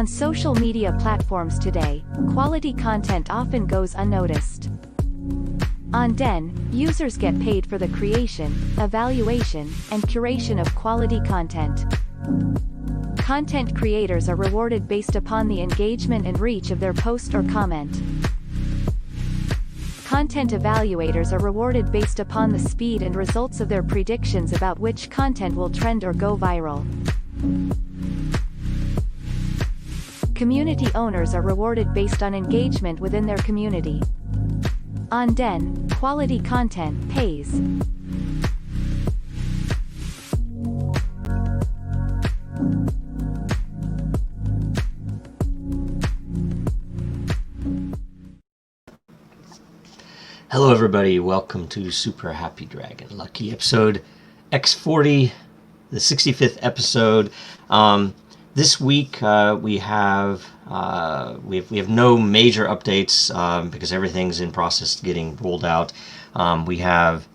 On social media platforms today, quality content often goes unnoticed. On Den, users get paid for the creation, evaluation, and curation of quality content. Content creators are rewarded based upon the engagement and reach of their post or comment. Content evaluators are rewarded based upon the speed and results of their predictions about which content will trend or go viral. Community owners are rewarded based on engagement within their community. On Den, quality content pays. Hello everybody, welcome to Super Happy Dragon Lucky episode X40, the 65th episode. This week we have no major updates because everything's in process of getting rolled out. We have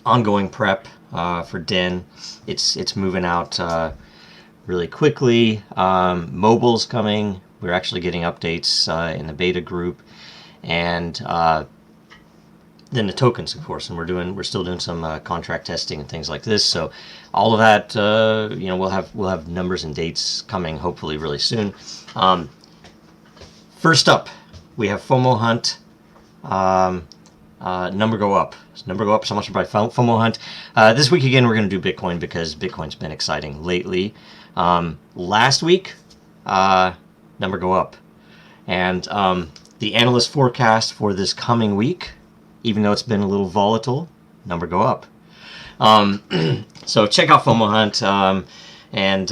ongoing prep for Den. It's moving out really quickly. Mobile's coming. We're actually getting updates in the beta group, and then the tokens, of course, and we're still doing some contract testing and things like this. So all of that, we'll have numbers and dates coming hopefully really soon. First up, we have FOMO Hunt. Number go up. Number go up. So much about FOMO Hunt. This week again, we're going to do Bitcoin because Bitcoin's been exciting lately. Last week, number go up, and the analyst forecast for this coming week, even though it's been a little volatile, number go up. So check out FOMO Hunt, and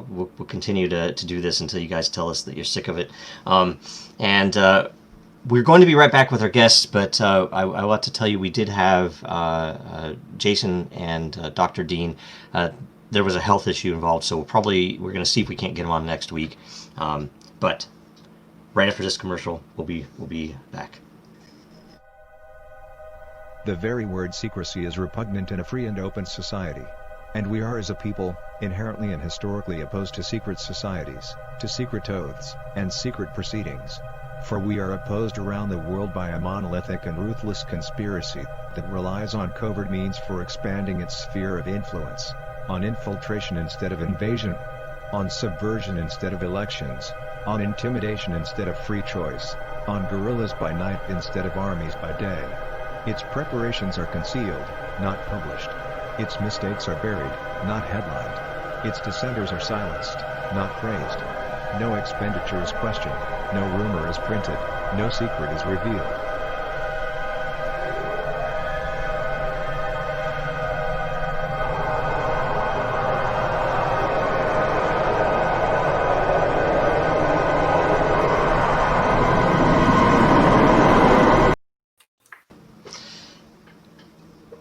we'll continue to do this until you guys tell us that you're sick of it. And we're going to be right back with our guests, but I want to tell you we did have Jason and Dr. Dean. There was a health issue involved, so we're going to see if we can't get them on next week. But right after this commercial, we'll be back. The very word secrecy is repugnant in a free and open society. And we are as a people, inherently and historically opposed to secret societies, to secret oaths, and secret proceedings. For we are opposed around the world by a monolithic and ruthless conspiracy that relies on covert means for expanding its sphere of influence, on infiltration instead of invasion, on subversion instead of elections, on intimidation instead of free choice, on guerrillas by night instead of armies by day. Its preparations are concealed, not published. Its mistakes are buried, not headlined. Its dissenters are silenced, not praised. No expenditure is questioned, no rumor is printed, no secret is revealed.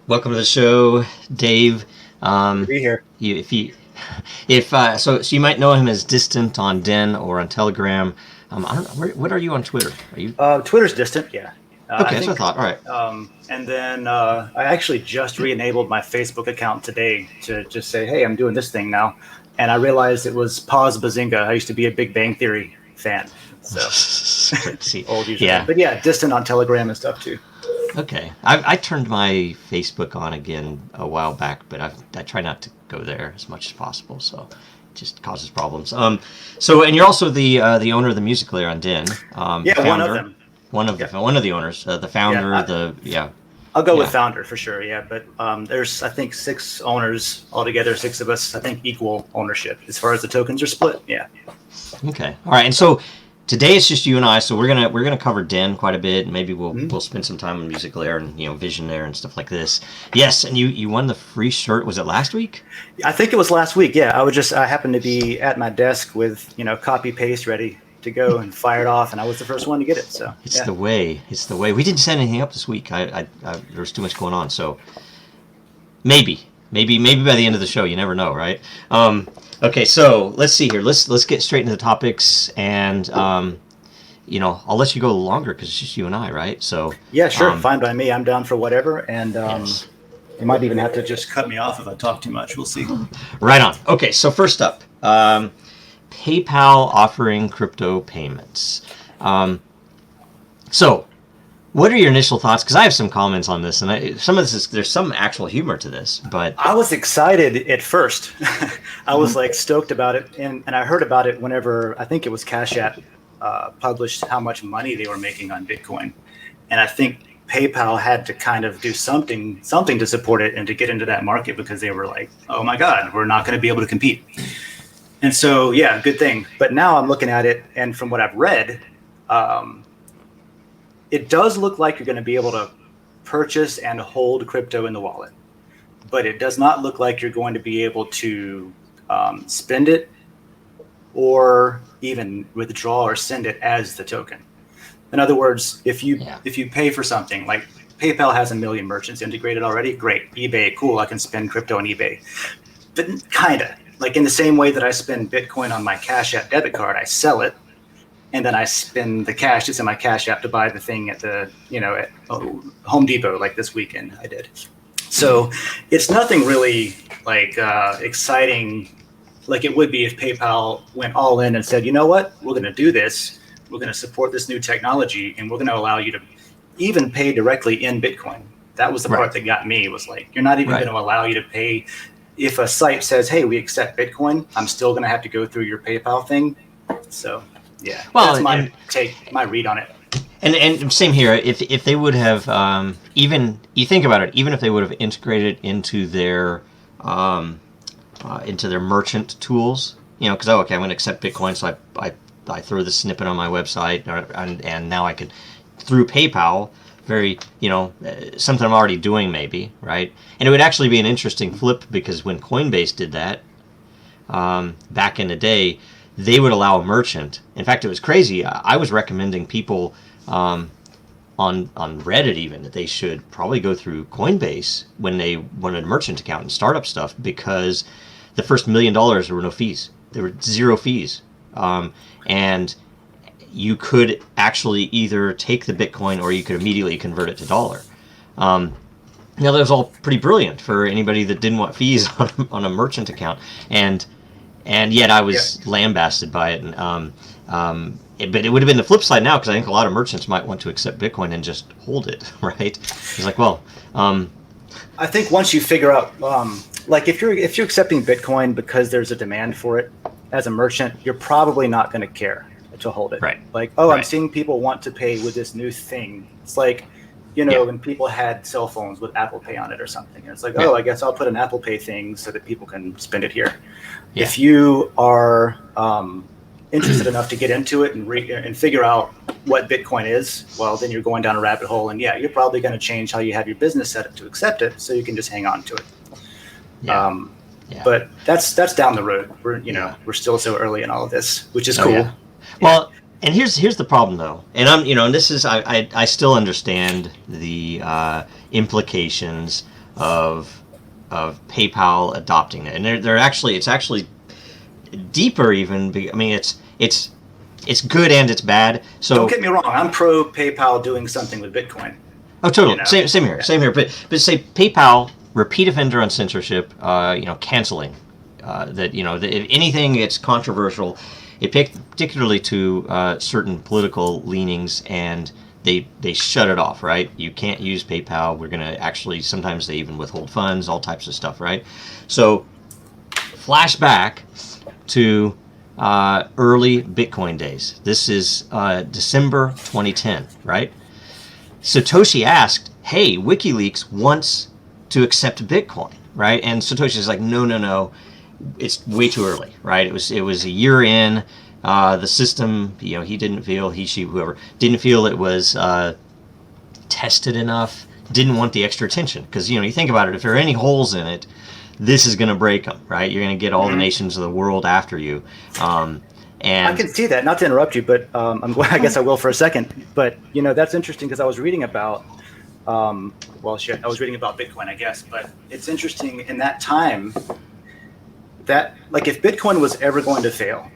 Welcome to the show, Dave. Be here. So you might know him as Distant on Den or on Telegram. I don't know, what are you on Twitter? Are you? Twitter's Distant, yeah. Okay, that's what I thought. All right. And then I actually just re-enabled my Facebook account today to just say, hey, I'm doing this thing now. And I realized it was Pause Bazinga. I used to be a Big Bang Theory fan. So old user. Yeah. But yeah, Distant on Telegram and stuff too. Okay, I turned my Facebook on again a while back, but I try not to go there as much as possible, so it just causes problems. And you're also the owner of the music layer on Den. Yeah, founder, one of them. One of the owners, the founder. I'll go with founder for sure. Yeah, but there's I think 6 owners altogether. 6 of us, I think, equal ownership as far as the tokens are split. Yeah. Okay. All right, and so. Today it's just you and I, so we're gonna cover Den quite a bit, and maybe we'll spend some time on Music Layer and Vision Layer and stuff like this. Yes, and you won the free shirt. Was it last week? I think it was last week. Yeah, I happened to be at my desk with copy paste ready to go and fire it off, and I was the first one to get it. So it's the way. We didn't set anything up this week. There was too much going on, so maybe by the end of the show, you never know, right? Okay, so let's see here. Let's get straight into the topics, and I'll let you go longer because it's just you and I, right? So yeah, sure, fine by me. I'm down for whatever, and yes. You might even have to just cut me off if I talk too much. We'll see. Right on. Okay, so first up, PayPal offering crypto payments. So, what are your initial thoughts? Because I have some comments on this, and there's some actual humor to this. But I was excited at first. I was like stoked about it, and I heard about it whenever I think it was Cash App published how much money they were making on Bitcoin, and I think PayPal had to kind of do something to support it and to get into that market because they were like, oh my God, we're not going to be able to compete. And so, yeah, good thing. But now I'm looking at it, and from what I've read, it does look like you're going to be able to purchase and hold crypto in the wallet, but it does not look like you're going to be able to spend it or even withdraw or send it as the token. In other words, if you pay for something, like PayPal has 1 million merchants integrated already, great. eBay, cool, I can spend crypto on eBay. But kind of, like in the same way that I spend Bitcoin on my Cash App debit card, I sell it, and then I spend the cash that's in my Cash App to buy the thing at the, at Home Depot, like this weekend I did. So it's nothing really like exciting like it would be if PayPal went all in and said, you know what, we're going to do this. We're going to support this new technology, and we're going to allow you to even pay directly in Bitcoin. That was the part that got me, was like, you're not even going to allow you to pay. If a site says, hey, we accept Bitcoin, I'm still going to have to go through your PayPal thing. So, yeah, that's my take, my read on it. And same here. If they would have, even, you think about it, even if they would have integrated into their merchant tools, because, okay, I'm going to accept Bitcoin, so I throw the snippet on my website, and now I could, through PayPal, something I'm already doing maybe, right? And it would actually be an interesting flip, because when Coinbase did that, back in the day, they would allow a merchant. In fact, it was crazy. I was recommending people on Reddit even that they should probably go through Coinbase when they wanted a merchant account and startup stuff, because the first $1 million there were no fees. There were zero fees. And you could actually either take the Bitcoin or you could immediately convert it to dollar. Now, that was all pretty brilliant for anybody that didn't want fees on a merchant account. And yet I was lambasted by it. But it would have been the flip side now, because I think a lot of merchants might want to accept Bitcoin and just hold it, right? It's like, well... I think once you figure out, like if you're accepting Bitcoin because there's a demand for it as a merchant, you're probably not going to care to hold it. Right. Like, I'm seeing people want to pay with this new thing. It's like, when people had cell phones with Apple Pay on it or something. And it's like, I guess I'll put an Apple Pay thing so that people can spend it here. Yeah. If you are interested enough to get into it and figure out what Bitcoin is, well, then you're going down a rabbit hole. And you're probably going to change how you have your business set up to accept it, so you can just hang on to it. Yeah. But that's down the road. We're still so early in all of this, which is cool. Yeah. Well, and here's the problem though, and and this is I still understand the implications of PayPal adopting it, and it's actually deeper even. I mean, it's good and it's bad. So don't get me wrong, I'm pro PayPal doing something with Bitcoin. Oh, totally. Same here. But say PayPal, repeat offender on censorship, canceling that. If anything, it's controversial. It particularly to certain political leanings, and they shut it off, right? You can't use PayPal. We're going to actually, sometimes they even withhold funds, all types of stuff, right? So flashback to early Bitcoin days. This is December 2010, right? Satoshi asked, hey, WikiLeaks wants to accept Bitcoin, right? And Satoshi's like, no. It's way too early, right? It was a year in. The system, he didn't feel, whoever didn't feel it was tested enough. Didn't want the extra attention, because you think about it. If there are any holes in it, this is going to break them, right? You're going to get all the nations of the world after you. And I can see that. Not to interrupt you, but I guess I will for a second. But that's interesting, because I was reading about. I was reading about Bitcoin, I guess, but it's interesting in that time. That, like, if Bitcoin was ever going to fail,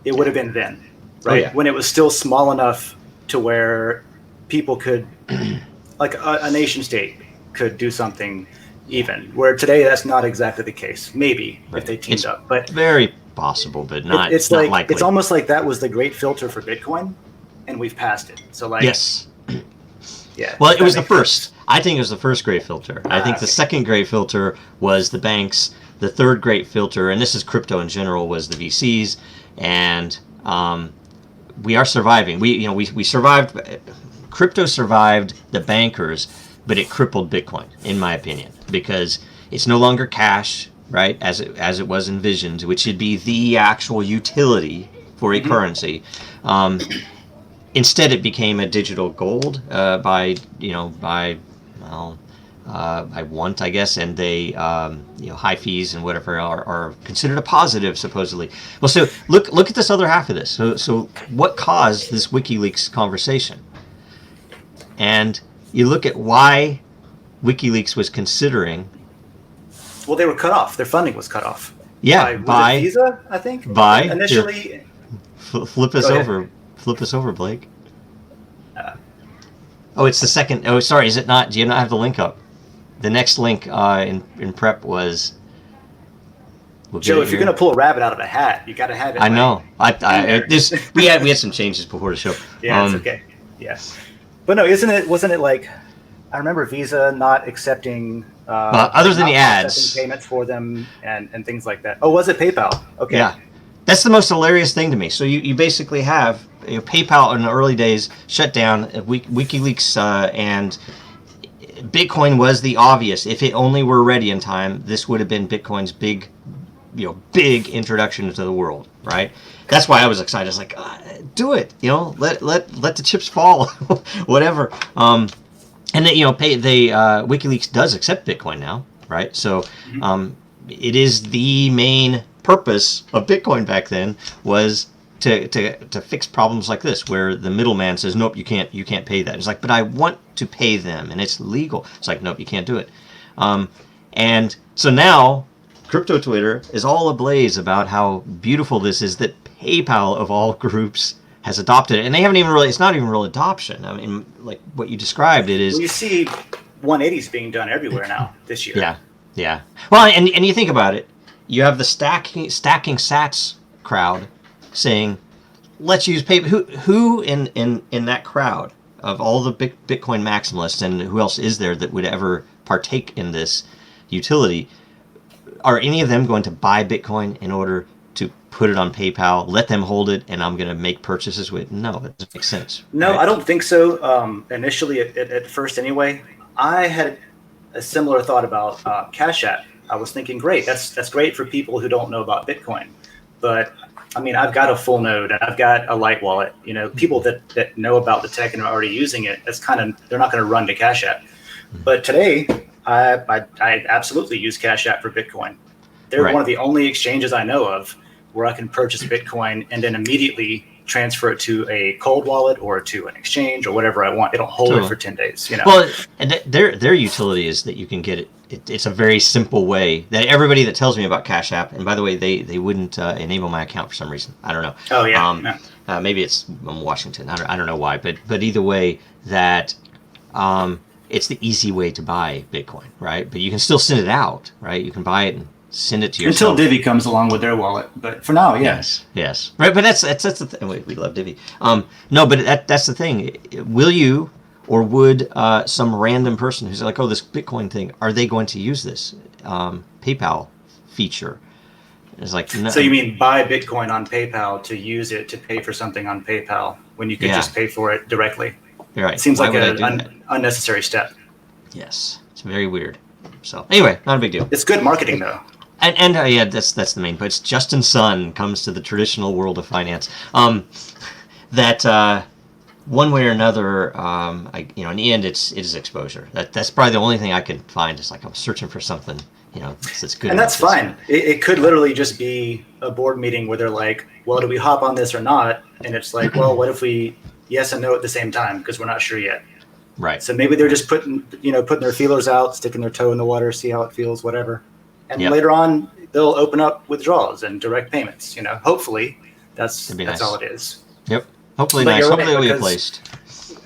it would have been then, right? When it was still small enough to where people could, like a nation state could do something even, where today that's not exactly the case. Maybe if they teamed up, but very possible, but not. It's not like likely. it's almost like that was the great filter for Bitcoin, and we've passed it. So like Yes. yeah. Well, it was the that makes first. sense. I think it was the first great filter. I think the Okay. second great filter was the banks. The third great filter, and this is crypto in general, was the VCs. And we are surviving. We survived. Crypto survived the bankers, but it crippled Bitcoin, in my opinion, because it's no longer cash, right? As it was envisioned, which should be the actual utility for a currency. Instead, it became a digital gold by want, I guess, and they high fees and whatever are considered a positive, supposedly. Well, so look at this other half of this. So what caused this WikiLeaks conversation? And you look at why WikiLeaks was considering. Well, they were cut off. Their funding was cut off. Yeah, by Visa, I think. Initially. Here, flip us over. Flip us over, Blake. Oh, it's the second. Oh, sorry. Is it not? Do you not have the link up? The next link in prep was. Joe, if you're going to pull a rabbit out of a hat, you got to have it. I know. We had some changes before the show. Yeah, it's okay. Yes, but no, wasn't it like? I remember Visa not accepting. Other than the ads, payments for them and things like that. Oh, was it PayPal? Okay. Yeah, that's the most hilarious thing to me. So you basically have PayPal in the early days shut down. WikiLeaks and Bitcoin was the obvious. If it only were ready in time, this would have been Bitcoin's big introduction to the world, right? That's why I was excited. I was like, do it, let the chips fall, whatever. And then WikiLeaks does accept Bitcoin now, right? So it is the main purpose of Bitcoin back then was to fix problems like this, where the middleman says, nope, you can't pay that. It's like, but I want to pay them, and it's legal. It's like, nope, you can't do it. And so now, crypto Twitter is all ablaze about how beautiful this is that PayPal of all groups has adopted it, and they haven't even really. It's not even real adoption. I mean, like what you described, it is. Well, you see, 180s being done everywhere now this year. Yeah. Well, and you think about it, you have the stacking sats crowd saying, "Let's use PayPal." Who in that crowd of all the Bitcoin maximalists, and who else is there that would ever partake in this utility? Are any of them going to buy Bitcoin in order to put it on PayPal, let them hold it, and I'm going to make purchases with? No, that doesn't make sense. No, right? I don't think so. Initially, at first anyway, I had a similar thought about Cash App. I was thinking, great, that's great for people who don't know about Bitcoin. But I mean, I've got a full node and I've got a light wallet. People that know about the tech and are already using it, they're not going to run to Cash App. But today, I absolutely use Cash App for Bitcoin. They're one of the only exchanges I know of where I can purchase Bitcoin and then immediately transfer it to a cold wallet or to an exchange or whatever I want. They don't hold it for 10 days. Well, and their utility is that you can get it. It's a very simple way that everybody that tells me about Cash App, and by the way, they wouldn't enable my account for some reason. I don't know. Oh yeah. Maybe it's in Washington. I don't know why, but either way, that it's the easy way to buy Bitcoin, right? But you can still send it out, right? You can buy it and send it to yourself. Until Divvy comes along with their wallet. But for now, yes. Right, but that's the thing. We love Divvy. No, but that's the thing. Will you or would some random person who's like, oh, this Bitcoin thing, are they going to use this PayPal feature? It's like, no. So you mean buy Bitcoin on PayPal to use it to pay for something on PayPal when you could just pay for it directly? You're right. It seems like an unnecessary step. Yes, it's very weird. So anyway, not a big deal. It's good marketing though. And yeah, that's the main point. It's Justin Sun comes to the traditional world of finance. That one way or another, in the end, it is exposure. That's probably the only thing I can find. It's like I'm searching for something, that's good. And that's fine. It could literally just be a board meeting where they're like, well, do we hop on this or not? And it's like, well, what if we yes and no at the same time because we're not sure yet. Right. So maybe they're just putting their feelers out, sticking their toe in the water, see how it feels, whatever. And later on, they'll open up withdrawals and direct payments. Hopefully, that's all it is. Yep. Hopefully, nice. Hopefully, it'll be placed.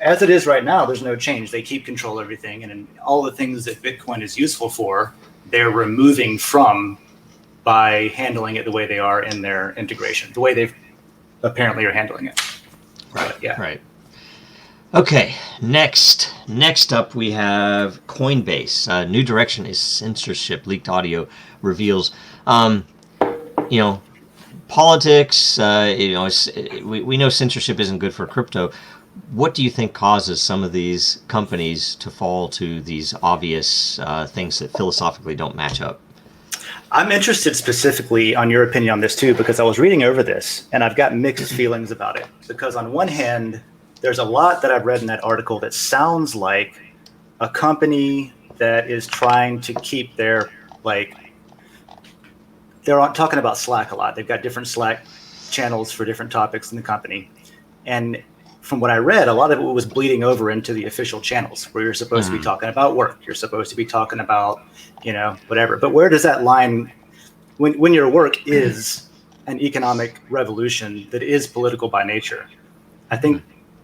As it is right now, there's no change. They keep control of everything, and in all the things that Bitcoin is useful for, they're removing from by handling it the way they are in their integration, the way they've apparently are handling it. Right. But, yeah. Right. Okay. Next up, we have Coinbase. New direction is censorship. Leaked audio reveals. Politics. We know censorship isn't good for crypto. What do you think causes some of these companies to fall to these obvious things that philosophically don't match up? I'm interested specifically on your opinion on this too, because I was reading over this and I've got mixed feelings about it. Because on one hand, there's a lot that I've read in that article that sounds like a company that is trying to keep their, they're talking about Slack a lot. They've got different Slack channels for different topics in the company. And from what I read, a lot of it was bleeding over into the official channels where you're supposed to be talking about work. You're supposed to be talking about, whatever. But where does that line, when your work is an economic revolution that is political by nature? I think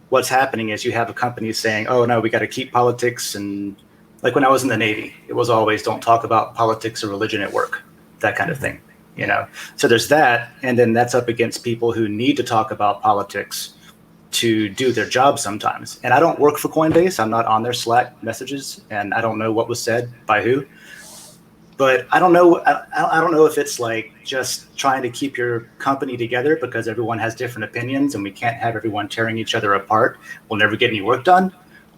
what's happening is you have a company saying, oh, no, we got to keep politics. And like when I was in the Navy, it was always don't talk about politics or religion at work, that kind of thing. So there's that. And then that's up against people who need to talk about politics to do their job sometimes. And I don't work for Coinbase. I'm not on their Slack messages, and I don't know what was said by who. But I don't know. I don't know if it's like just trying to keep your company together because everyone has different opinions and we can't have everyone tearing each other apart. We'll never get any work done.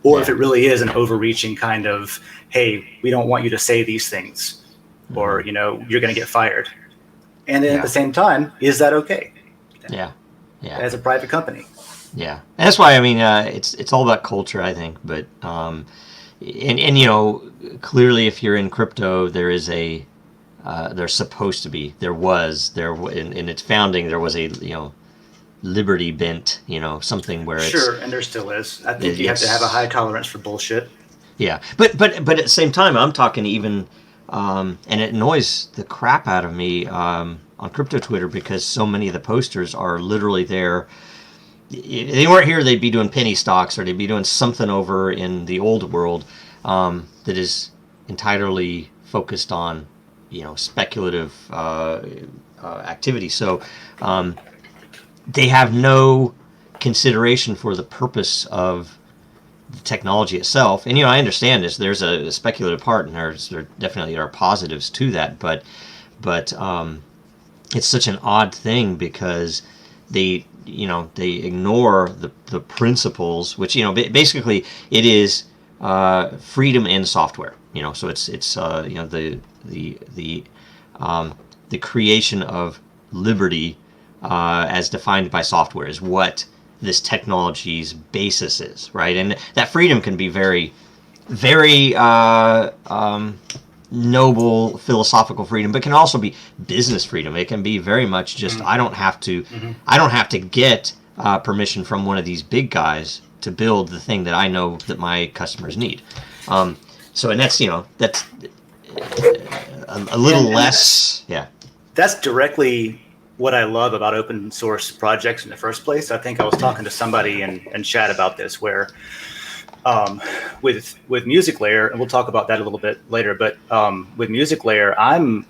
Or if it really is an overreaching kind of, hey, we don't want you to say these things, or, you're going to get fired. And then at the same time, is that okay? Yeah. As a private company. Yeah, and that's why it's all about culture, I think. But and clearly, if you're in crypto, there's supposed to be in its founding there was a liberty bent, something where it's sure, and there still is. I think you have to have a high tolerance for bullshit. Yeah, but at the same time, I'm talking even, and it annoys the crap out of me on crypto Twitter because so many of the posters are literally there. If they weren't here, they'd be doing penny stocks or they'd be doing something over in the old world that is entirely focused on, speculative activity. So they have no consideration for the purpose of the technology itself. And, I understand this. There's a speculative part, and there definitely are positives to that. But it's such an odd thing because they ignore the principles, which basically it is freedom in software. So it's the creation of liberty as defined by software is what this technology's basis is, right? And that freedom can be very, very noble philosophical freedom, but can also be business freedom. It can be very much just I don't have to get permission from one of these big guys to build the thing that I know that my customers need. And that's that's a little less. That's directly what I love about open source projects in the first place. I think I was talking to somebody in chat about this where with Music Layer, and we'll talk about that a little bit later, but with Music Layer, I'm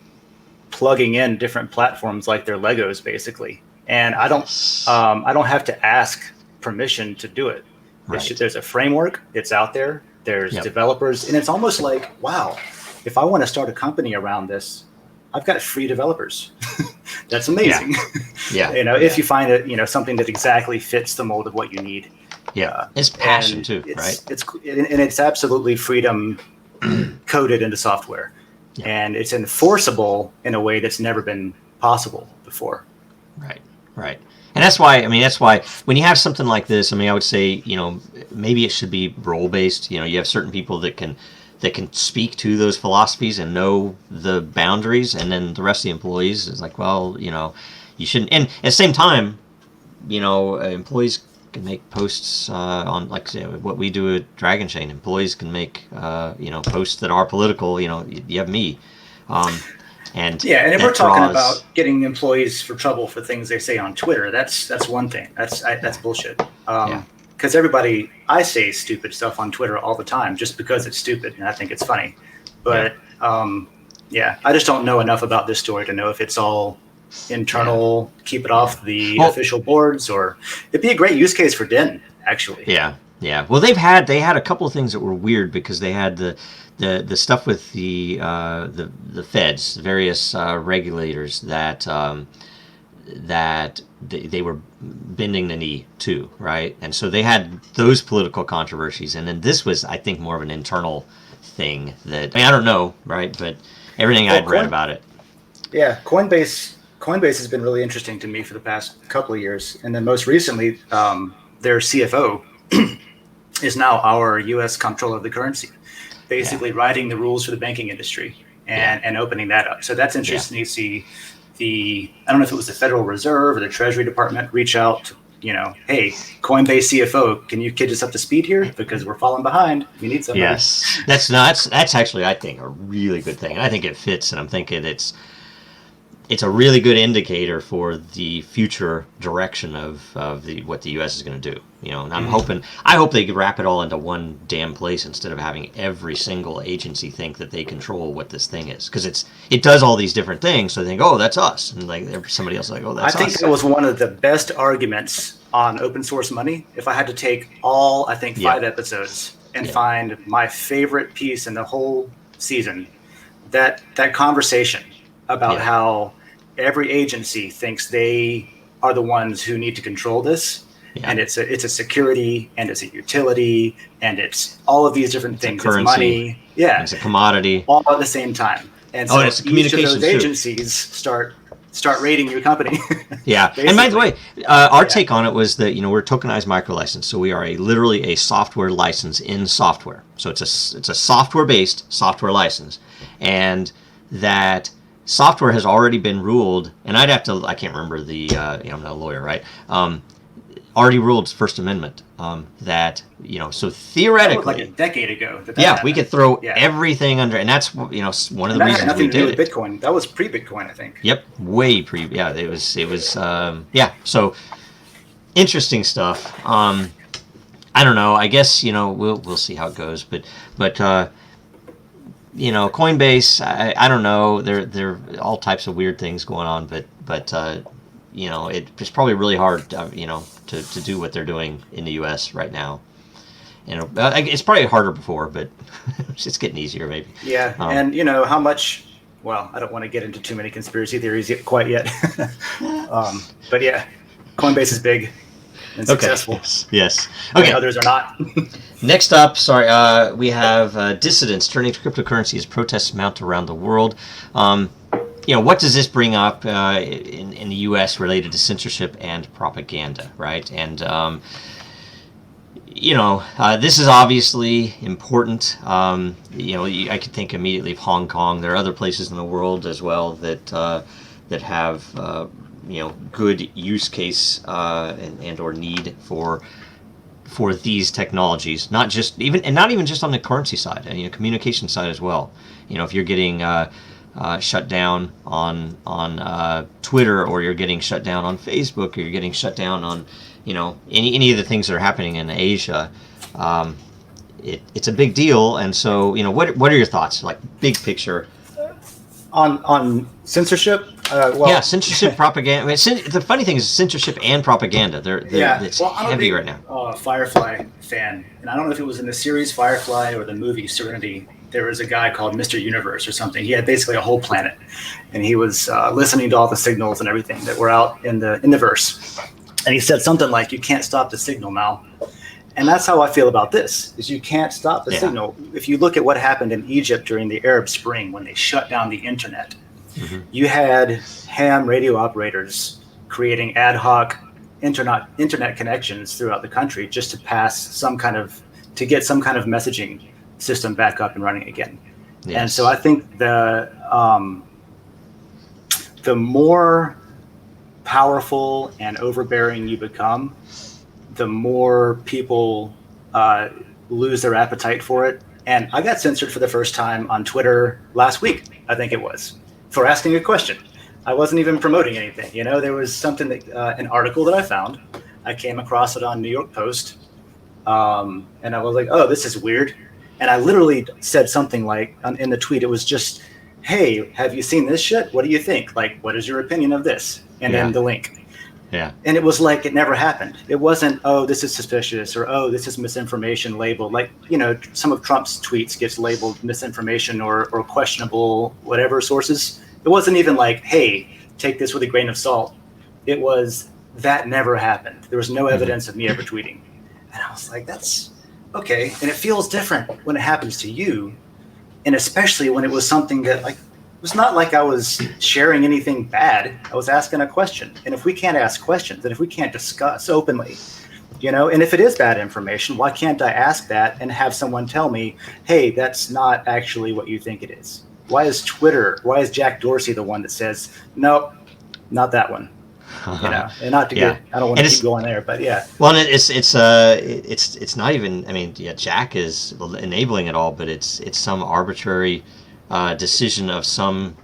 plugging in different platforms like they're Legos basically. And I don't have to ask permission to do it. Right. There's a framework, it's out there, there's developers, and it's almost like, wow, if I want to start a company around this, I've got free developers. That's amazing. If you find it, something that exactly fits the mold of what you need. Yeah, it's passion too, right? It's absolutely freedom coded into software, and it's enforceable in a way that's never been possible before. Right. And that's why when you have something like this, I would say, maybe it should be role based. You have certain people that can speak to those philosophies and know the boundaries, and then the rest of the employees is like, well, you shouldn't. And at the same time, employees can make posts on, like, say, what we do at Dragonchain. Employees can make posts that are political. You have me, and if we're talking about getting employees for trouble for things they say on Twitter, that's one thing. That's bullshit. Because I say stupid stuff on Twitter all the time just because it's stupid and I think it's funny. But Yeah, I just don't know enough about this story to know if it's all internal, keep it off the official boards, or it'd be a great use case for Den, actually. Yeah, yeah. Well, they had a couple of things that were weird because they had the stuff with the feds, various regulators that they were bending the knee to, right? And so they had those political controversies, and then this was, I think, more of an internal thing that I don't know, right? But everything I'd read about it. Yeah, Coinbase has been really interesting to me for the past couple of years, and then most recently, their CFO is now our U.S. comptroller of the currency, basically writing the rules for the banking industry and opening that up. So that's interesting to see. I don't know if it was the Federal Reserve or the Treasury Department reach out to, hey, Coinbase CFO, can you catch us up to speed here? Because we're falling behind. We need somebody. That's actually, I think, a really good thing. I think it fits, and I'm thinking it's a really good indicator for the future direction of what the U.S. is going to do. And I hope they wrap it all into one damn place instead of having every single agency think that they control what this thing is, because it does all these different things. So they think, oh, that's us, and like somebody else is like, oh, that's us. I think that was one of the best arguments on open source money. If I had to take all, I think 5 episodes and find my favorite piece in the whole season, that conversation about how every agency thinks they are the ones who need to control this. Yeah. And it's a security, and it's a utility, and it's all of these different things. It's money. Yeah. It's a commodity. All at the same time. And so it's each of those agencies start rating your company. Yeah. And by the way, our take on it was that, we're a tokenized microlicense. So we are literally a software license in software. So it's a software-based software license. And that software has already been ruled, and I can't remember I'm not a lawyer, right? Already ruled First Amendment, that, so theoretically. That was like a decade ago. We could throw everything under, and that's, one of the reasons we did it. Bitcoin. That was pre-Bitcoin, I think. Yep, way pre, it was, so interesting stuff. I don't know, I guess, we'll see how it goes, but Coinbase, I don't know, there are all types of weird things going on, but it's probably really hard, to do what they're doing in the U.S. right now. It's probably harder before, but it's getting easier maybe. Yeah, and how much, well, I don't want to get into too many conspiracy theories quite yet. But yeah, Coinbase is big and successful. Yes. Okay. Others are not. Next up, we have dissidents turning to cryptocurrency as protests mount around the world. What does this bring up in the U.S. related to censorship and propaganda, right? And, this is obviously important. I could think immediately of Hong Kong. There are other places in the world as well that have, good use case and or need for these technologies, not even just on the currency side, and communication side as well. If you're getting shut down on Twitter, or you're getting shut down on Facebook, or you're getting shut down on any of the things that are happening in Asia, it's a big deal. And so what are your thoughts, like big picture on censorship? Censorship, propaganda. The funny thing is censorship and propaganda. It's heavy right now. Firefly fan, and I don't know if it was in the series Firefly or the movie Serenity. There was a guy called Mr. Universe or something. He had basically a whole planet, and he was listening to all the signals and everything that were out in the verse. And he said something like, "You can't stop the signal now." And that's how I feel about this: is you can't stop the signal. If you look at what happened in Egypt during the Arab Spring when they shut down the internet, you had ham radio operators creating ad hoc internet connections throughout the country just to get some kind of messaging system back up and running again. Yes. And so I think the more powerful and overbearing you become, the more people lose their appetite for it. And I got censored for the first time on Twitter last week, I think it was, for asking a question. I wasn't even promoting anything. There was something that an article that I found. I came across it on New York Post, and I was like, "Oh, this is weird." And I literally said something like in the tweet, it was just, hey, have you seen this shit? What do you think? Like, what is your opinion of this? And then the link. Yeah. And it was like it never happened. It wasn't, oh, this is suspicious, or oh, this is misinformation labeled. Like, you know, some of Trump's tweets gets labeled misinformation or questionable whatever sources. It wasn't even like, hey, take this with a grain of salt. It was, that never happened. There was no evidence of me ever tweeting. And I was like, that's okay. And it feels different when it happens to you. And especially when it was something that, like, it was not like I was sharing anything bad. I was asking a question. And if we can't ask questions, and if we can't discuss openly, you know, and if it is bad information, why can't I ask that and have someone tell me, hey, that's not actually what you think it is? Why is Jack Dorsey the one that says, nope, not that one? You know, and not to get, I don't want to keep going there, but yeah. Well, and it's not even, I mean, Jack is enabling it all, but it's some arbitrary decision of some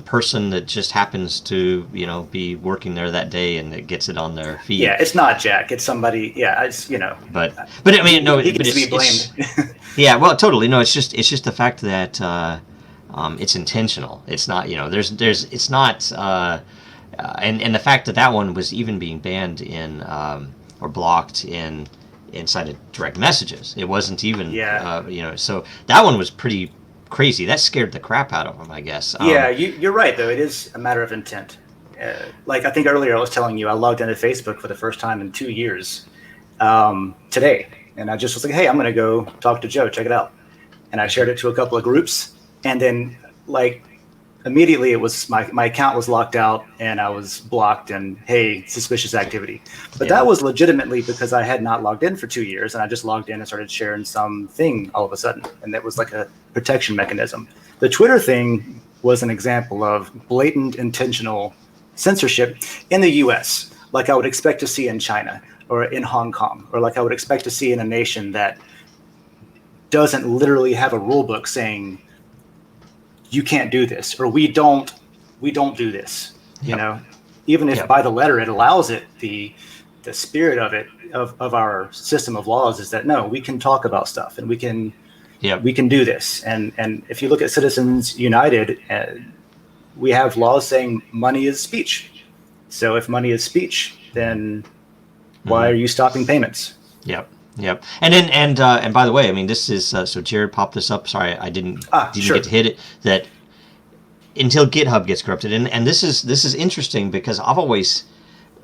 person that just happens to, you know, be working there that day, and it gets it on their feed. Yeah, it's not Jack, it's somebody. Yeah, it's, you know. But I mean, no, he gets to be blamed. Yeah, well, totally. No, it's just the fact that it's intentional. It's not, you know, it's not. And the fact that one was even being banned in or blocked inside of direct messages, it wasn't even you know, so that one was pretty crazy. That scared the crap out of them, I guess. Yeah, you're right though. It is a matter of intent. Like I think earlier I was telling you, I logged into Facebook for the first time in 2 years today, and I just was like, hey, I'm gonna go talk to Joe, check it out, and I shared it to a couple of groups, and then like immediately it was my account was locked out and I was blocked and hey, suspicious activity. But that was legitimately because I had not logged in for 2 years, and I just logged in and started sharing something all of a sudden. And that was like a protection mechanism. The Twitter thing was an example of blatant intentional censorship in the US, like I would expect to see in China or in Hong Kong, or like I would expect to see in a nation that doesn't literally have a rule book saying you can't do this, or we don't do this. You know, even if by the letter it allows it, the spirit of it, of our system of laws is that no, we can talk about stuff and we can do this. And if you look at Citizens United, we have laws saying money is speech. So if money is speech, then why are you stopping payments? Yep. And then and by the way, I mean, this is so Jared popped this up. Sorry, I didn't get to hit it. That until GitHub gets corrupted, and this is interesting because I've always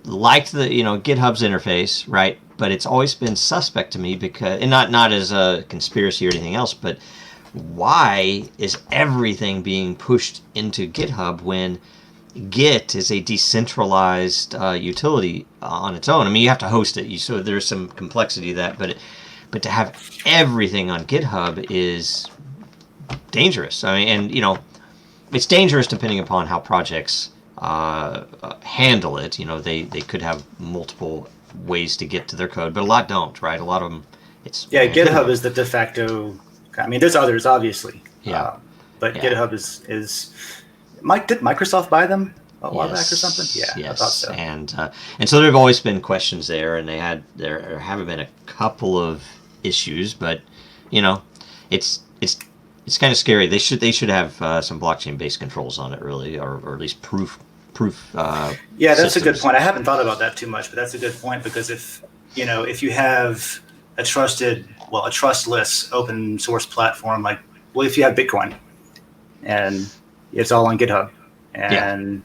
liked the, you know, GitHub's interface, right? But it's always been suspect to me because, and not as a conspiracy or anything else, but why is everything being pushed into GitHub when Git is a decentralized utility on its own? I mean, you have to host it, so there's some complexity to that, but to have everything on GitHub is dangerous. I mean, and you know, it's dangerous depending upon how projects handle it. You know, they could have multiple ways to get to their code, but a lot don't, right? A lot of them, it's GitHub is the de facto. I mean, there's others obviously, but GitHub is. Did Microsoft buy them a while back or something? Yeah, I thought so. And so there have always been questions there, and there haven't been a couple of issues, but you know, it's kind of scary. They should have some blockchain based controls on it, really, or at least proof. Yeah, that's a good point. I haven't thought about that too much, but that's a good point, because if you have a trustless open source platform, like, well, if you have Bitcoin and it's all on GitHub, and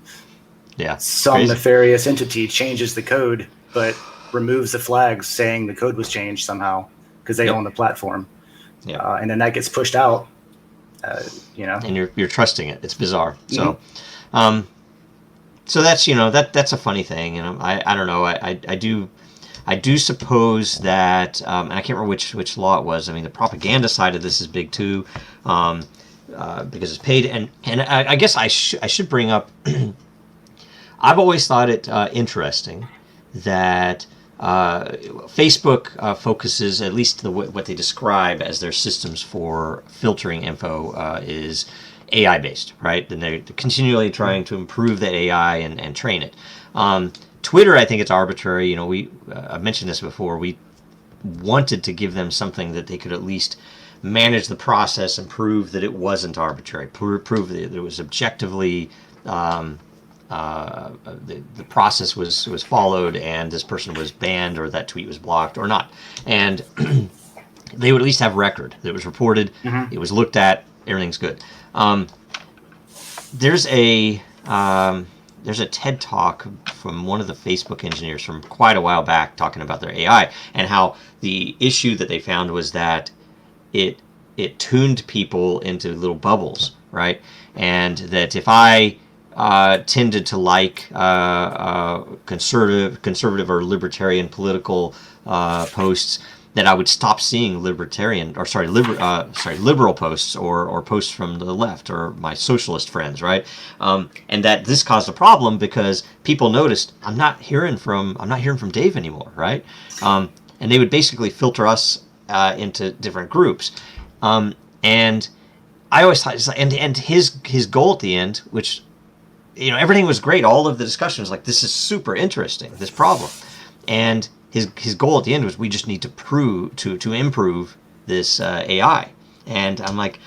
some nefarious entity changes the code but removes the flags saying the code was changed somehow because they own the platform, and then that gets pushed out, and you're trusting it. It's bizarre. So so that's that's a funny thing, and I don't know, I do suppose that, and I can't remember which law it was. I mean, the propaganda side of this is big too, because it's paid. And I guess I should bring up, I've always thought it interesting that Facebook focuses, at least what they describe as their systems for filtering info, is AI based, right? And they're continually trying to improve that AI and train it. Twitter, I think it's arbitrary. You know, I've mentioned this before. We wanted to give them something that they could at least manage the process and prove that it wasn't arbitrary, prove that it was objectively the process was followed, and this person was banned, or that tweet was blocked, or not. And they would at least have record. It was reported, it was looked at, everything's good. There's a TED talk from one of the Facebook engineers from quite a while back talking about their AI, and how the issue that they found was that it tuned people into little bubbles, right? And that if I tended to like conservative or libertarian political posts, that I would stop seeing liberal posts, or posts from the left, or my socialist friends, right? And that this caused a problem because people noticed I'm not hearing from Dave anymore, right? And they would basically filter us into different groups. And I always thought, and his goal at the end, which, everything was great. All of the discussion was like, this is super interesting, this problem. And his goal at the end was, we just need to improve this AI. And I'm like,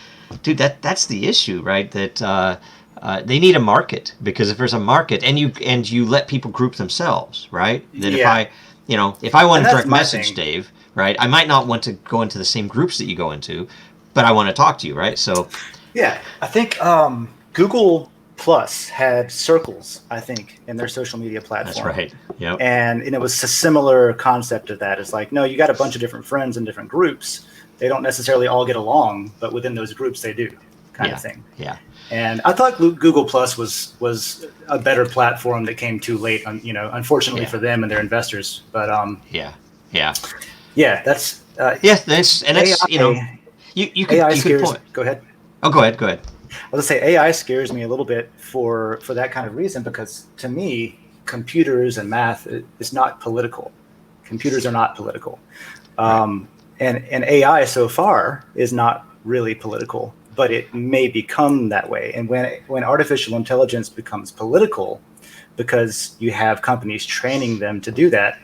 dude, that's the issue, right? That they need a market, because if there's a market and you let people group themselves, right? That if I want to direct message Dave, right, I might not want to go into the same groups that you go into, but I want to talk to you, right? So yeah, I think Google Plus had circles, I think, in their social media platform. That's right. Yep. And it was a similar concept of that. It's like, no, you got a bunch of different friends in different groups. They don't necessarily all get along, but within those groups they do, kind of thing. Yeah. And I thought Google Plus was a better platform that came too late, unfortunately for them and their investors. But that's AI, you could point. Go ahead. Oh, go ahead. I was gonna say AI scares me a little bit for that kind of reason, because to me, computers and math is not political. Computers are not political, and AI so far is not really political, but it may become that way. And when artificial intelligence becomes political, because you have companies training them to do that,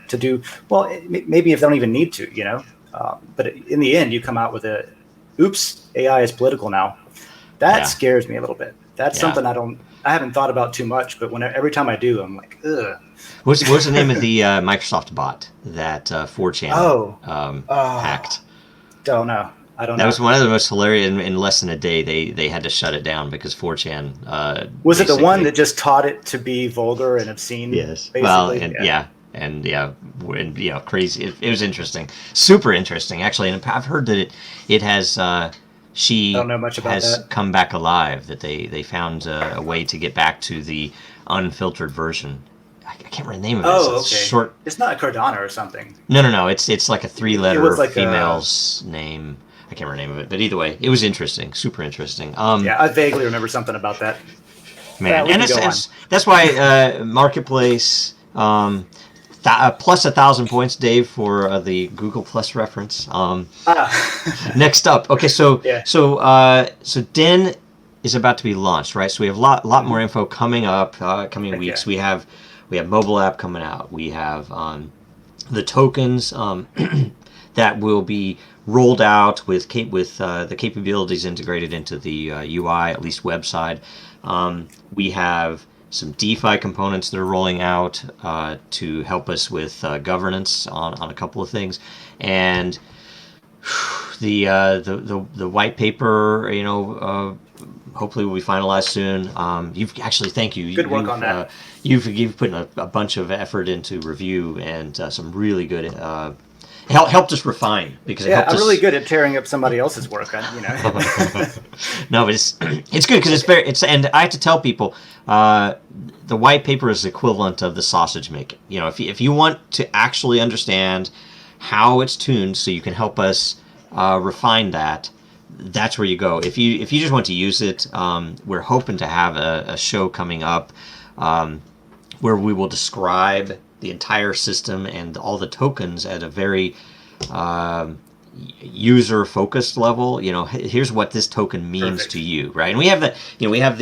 maybe if they don't even need to, but in the end, you come out with oops, AI is political now. That scares me a little bit. That's something I haven't thought about too much, but every time I do, I'm like, ugh. What's the name of the Microsoft bot that 4chan hacked? Don't know. I don't know. That was one of the most hilarious. In less than a day, they had to shut it down because 4chan. Was it the one that just taught it to be vulgar and obscene? Yes. Basically? Well, and crazy. It was interesting, super interesting, actually. And I've heard that it has. She don't know much about has that. come back alive. That they found a way to get back to the unfiltered version. I can't remember the name of it. Oh, it's okay. Short. It's not Cardano or something. No. It's like a 3-letter like female's name. I can't remember the name of it. But either way, it was interesting. Super interesting. I vaguely remember something about that. Man, and that's why Marketplace. Plus 1,000 points, Dave, for the Google Plus reference. Next up, okay, so Den is about to be launched, right? So we have a lot more info coming up, coming weeks. Yeah. We have mobile app coming out. We have the tokens that will be rolled out with the capabilities integrated into the UI, at least website. We have some DeFi components that are rolling out to help us with governance on a couple of things, and the white paper, hopefully will be finalized soon. Thank you. Good work on that. You've put a bunch of effort into review and some really good. Helped us refine, because I'm really good at tearing up somebody else's work. No, but it's good because and I have to tell people the white paper is the equivalent of the sausage making. If you want to actually understand how it's tuned, so you can help us refine that, that's where you go. If you just want to use it, we're hoping to have a show coming up where we will describe the entire system and all the tokens at a very user-focused level. Here's what this token means to you, right? And we have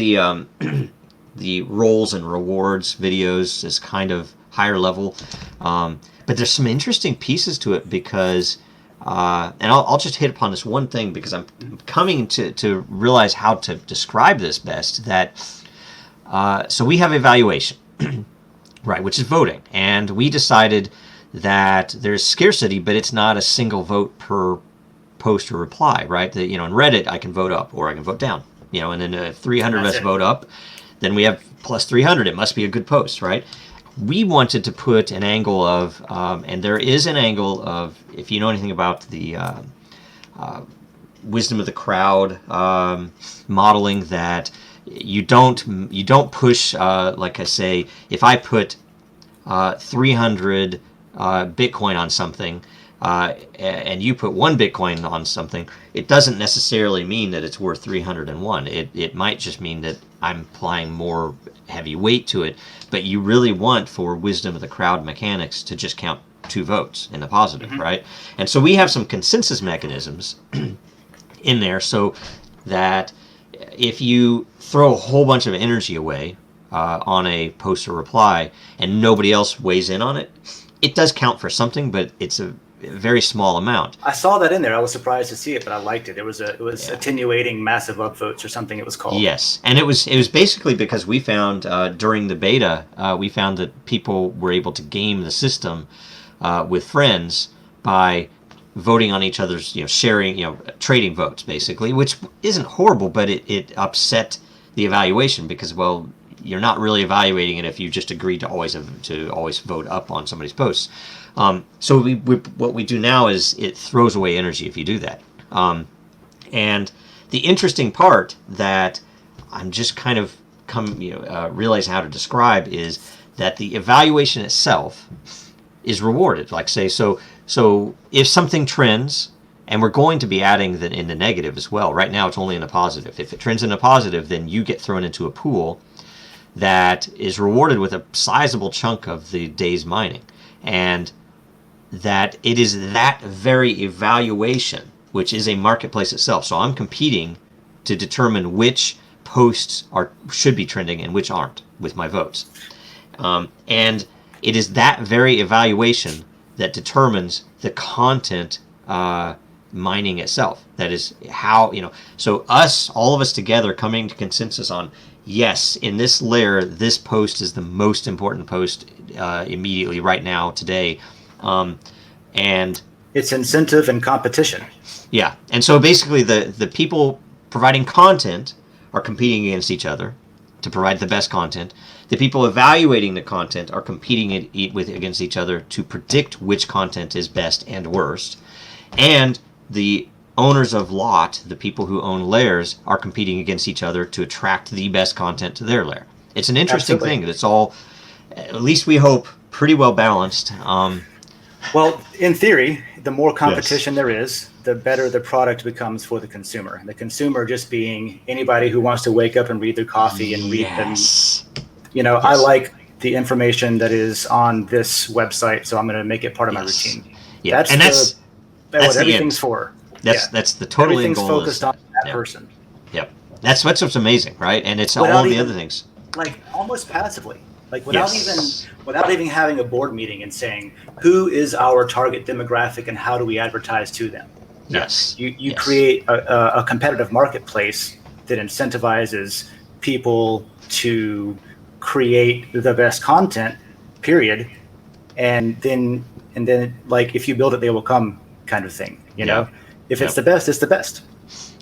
the roles and rewards videos is kind of higher level, but there's some interesting pieces to it, because and I'll just hit upon this one thing because I'm coming to realize how to describe this best. That so we have evaluation, right, which is voting, and we decided that there's scarcity, but it's not a single vote per post or reply, right? That, in Reddit I can vote up or I can vote down, and then if 300 of us vote up, then we have plus 300. It must be a good post, right? We wanted to put an angle of, and there is an angle of, if you know anything about the wisdom of the crowd modeling, that you don't push, like I say, if I put 300 Bitcoin on something, and you put 1 Bitcoin on something, it doesn't necessarily mean that it's worth 301. It might just mean that I'm applying more heavy weight to it, but you really want, for wisdom of the crowd mechanics, to just count 2 votes in the positive, right? And so we have some consensus mechanisms in there, so that if you throw a whole bunch of energy away on a post or reply and nobody else weighs in on it, it does count for something, but it's a very small amount. I saw that in there. I was surprised to see it, but I liked it. It was attenuating massive upvotes, or something it was called. Yes, and it was basically because we found during the beta, we found that people were able to game the system with friends by voting on each other's, sharing, trading votes, basically, which isn't horrible, but it upset the evaluation because, well, you're not really evaluating it if you just agree to always vote up on somebody's posts. So what we do now is it throws away energy if you do that. And the interesting part that I'm just kind of realize how to describe is that the evaluation itself is rewarded. Like, say, so if something trends, and we're going to be adding in the negative as well. Right now it's only in the positive. If it trends in the positive, then you get thrown into a pool that is rewarded with a sizable chunk of the day's mining. And that it is that very evaluation, which is a marketplace itself. So I'm competing to determine which posts should be trending and which aren't with my votes. And it is that very evaluation that determines the content mining itself. That is how, so all of us together coming to consensus on, yes, in this layer, this post is the most important post immediately right now, today. And it's incentive and competition. Yeah. And so basically the people providing content are competing against each other to provide the best content. The people evaluating the content are competing against each other to predict which content is best and worst. And the owners of lot, the people who own layers, are competing against each other to attract the best content to their layer. It's an interesting thing. It's all, at least we hope, pretty well balanced. Well, in theory, the more competition there is, the better the product becomes for the consumer. And the consumer just being anybody who wants to wake up and read their coffee and read them. I like the information that is on this website, so I'm going to make it part of my routine. Yeah, that's what everything's for. That's the total end goal. Everything's focused on that person. Yep. That's what's something, right? And it's all the other things. Like almost passively. Like without even having a board meeting and saying, who is our target demographic and how do we advertise to them? Yes. You create a competitive marketplace that incentivizes people to create the best content, period. And then like if you build it, they will come kind of thing. If it's the best, it's the best.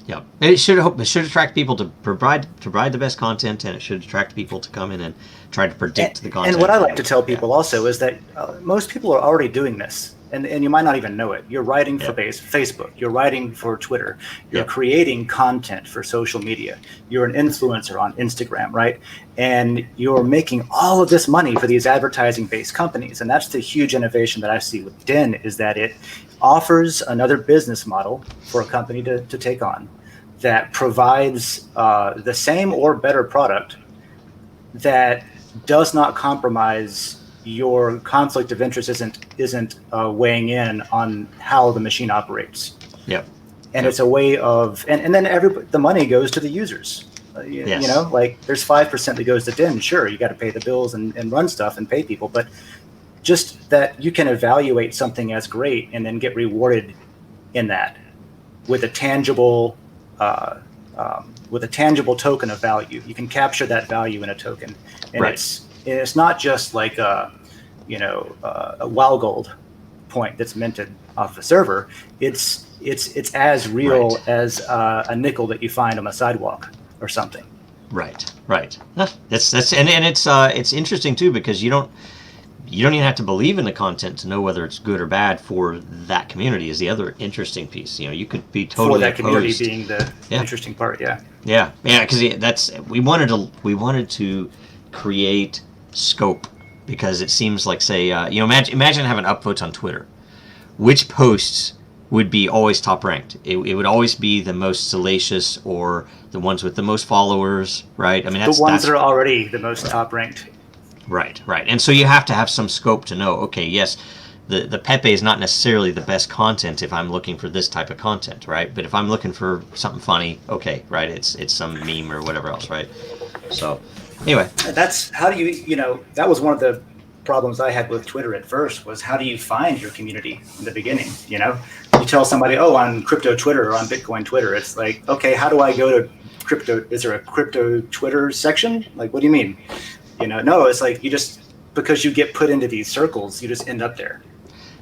Yeah, it should attract people to provide the best content, and it should attract people to come in and try to predict the content. And what I like to tell people also is that most people are already doing this, and you might not even know it. You're writing for Facebook, you're writing for Twitter, you're creating content for social media, you're an influencer on Instagram, right? And you're making all of this money for these advertising-based companies, and that's the huge innovation that I see with Den, is that it offers another business model for a company to take on that provides the same or better product that does not compromise your conflict of interest, isn't weighing in on how the machine operates. Yep. And it's a way of, and then the money goes to the users. Like there's 5% that goes to Den. Sure, you got to pay the bills and run stuff and pay people, but just that you can evaluate something as great and then get rewarded in that with a tangible token of value. You can capture that value in a token, and it's not just like a wild gold point that's minted off the server. It's as real as a nickel that you find on the sidewalk or something. Right. It's interesting too, because you don't even have to believe in the content to know whether it's good or bad for that community. Is the other interesting piece. You could be totally for that community opposed. Being the interesting part. Yeah, because we wanted to create scope, because it seems like, say, imagine having upvotes on Twitter. Which posts would be always top ranked? It would always be the most salacious, or the ones with the most followers, right? I mean, the ones that are already the most top ranked. Right. And so you have to have some scope to know, okay, yes, the Pepe is not necessarily the best content if I'm looking for this type of content, right? But if I'm looking for something funny, okay, right, it's some meme or whatever else, right? So, anyway. That's, how do you that was one of the problems I had with Twitter at first, was how do you find your community in the beginning? You tell somebody, oh, on crypto Twitter or on Bitcoin Twitter. It's like, okay, how do I go to crypto? Is there a crypto Twitter section? Like, what do you mean? No, it's like because you get put into these circles, you just end up there.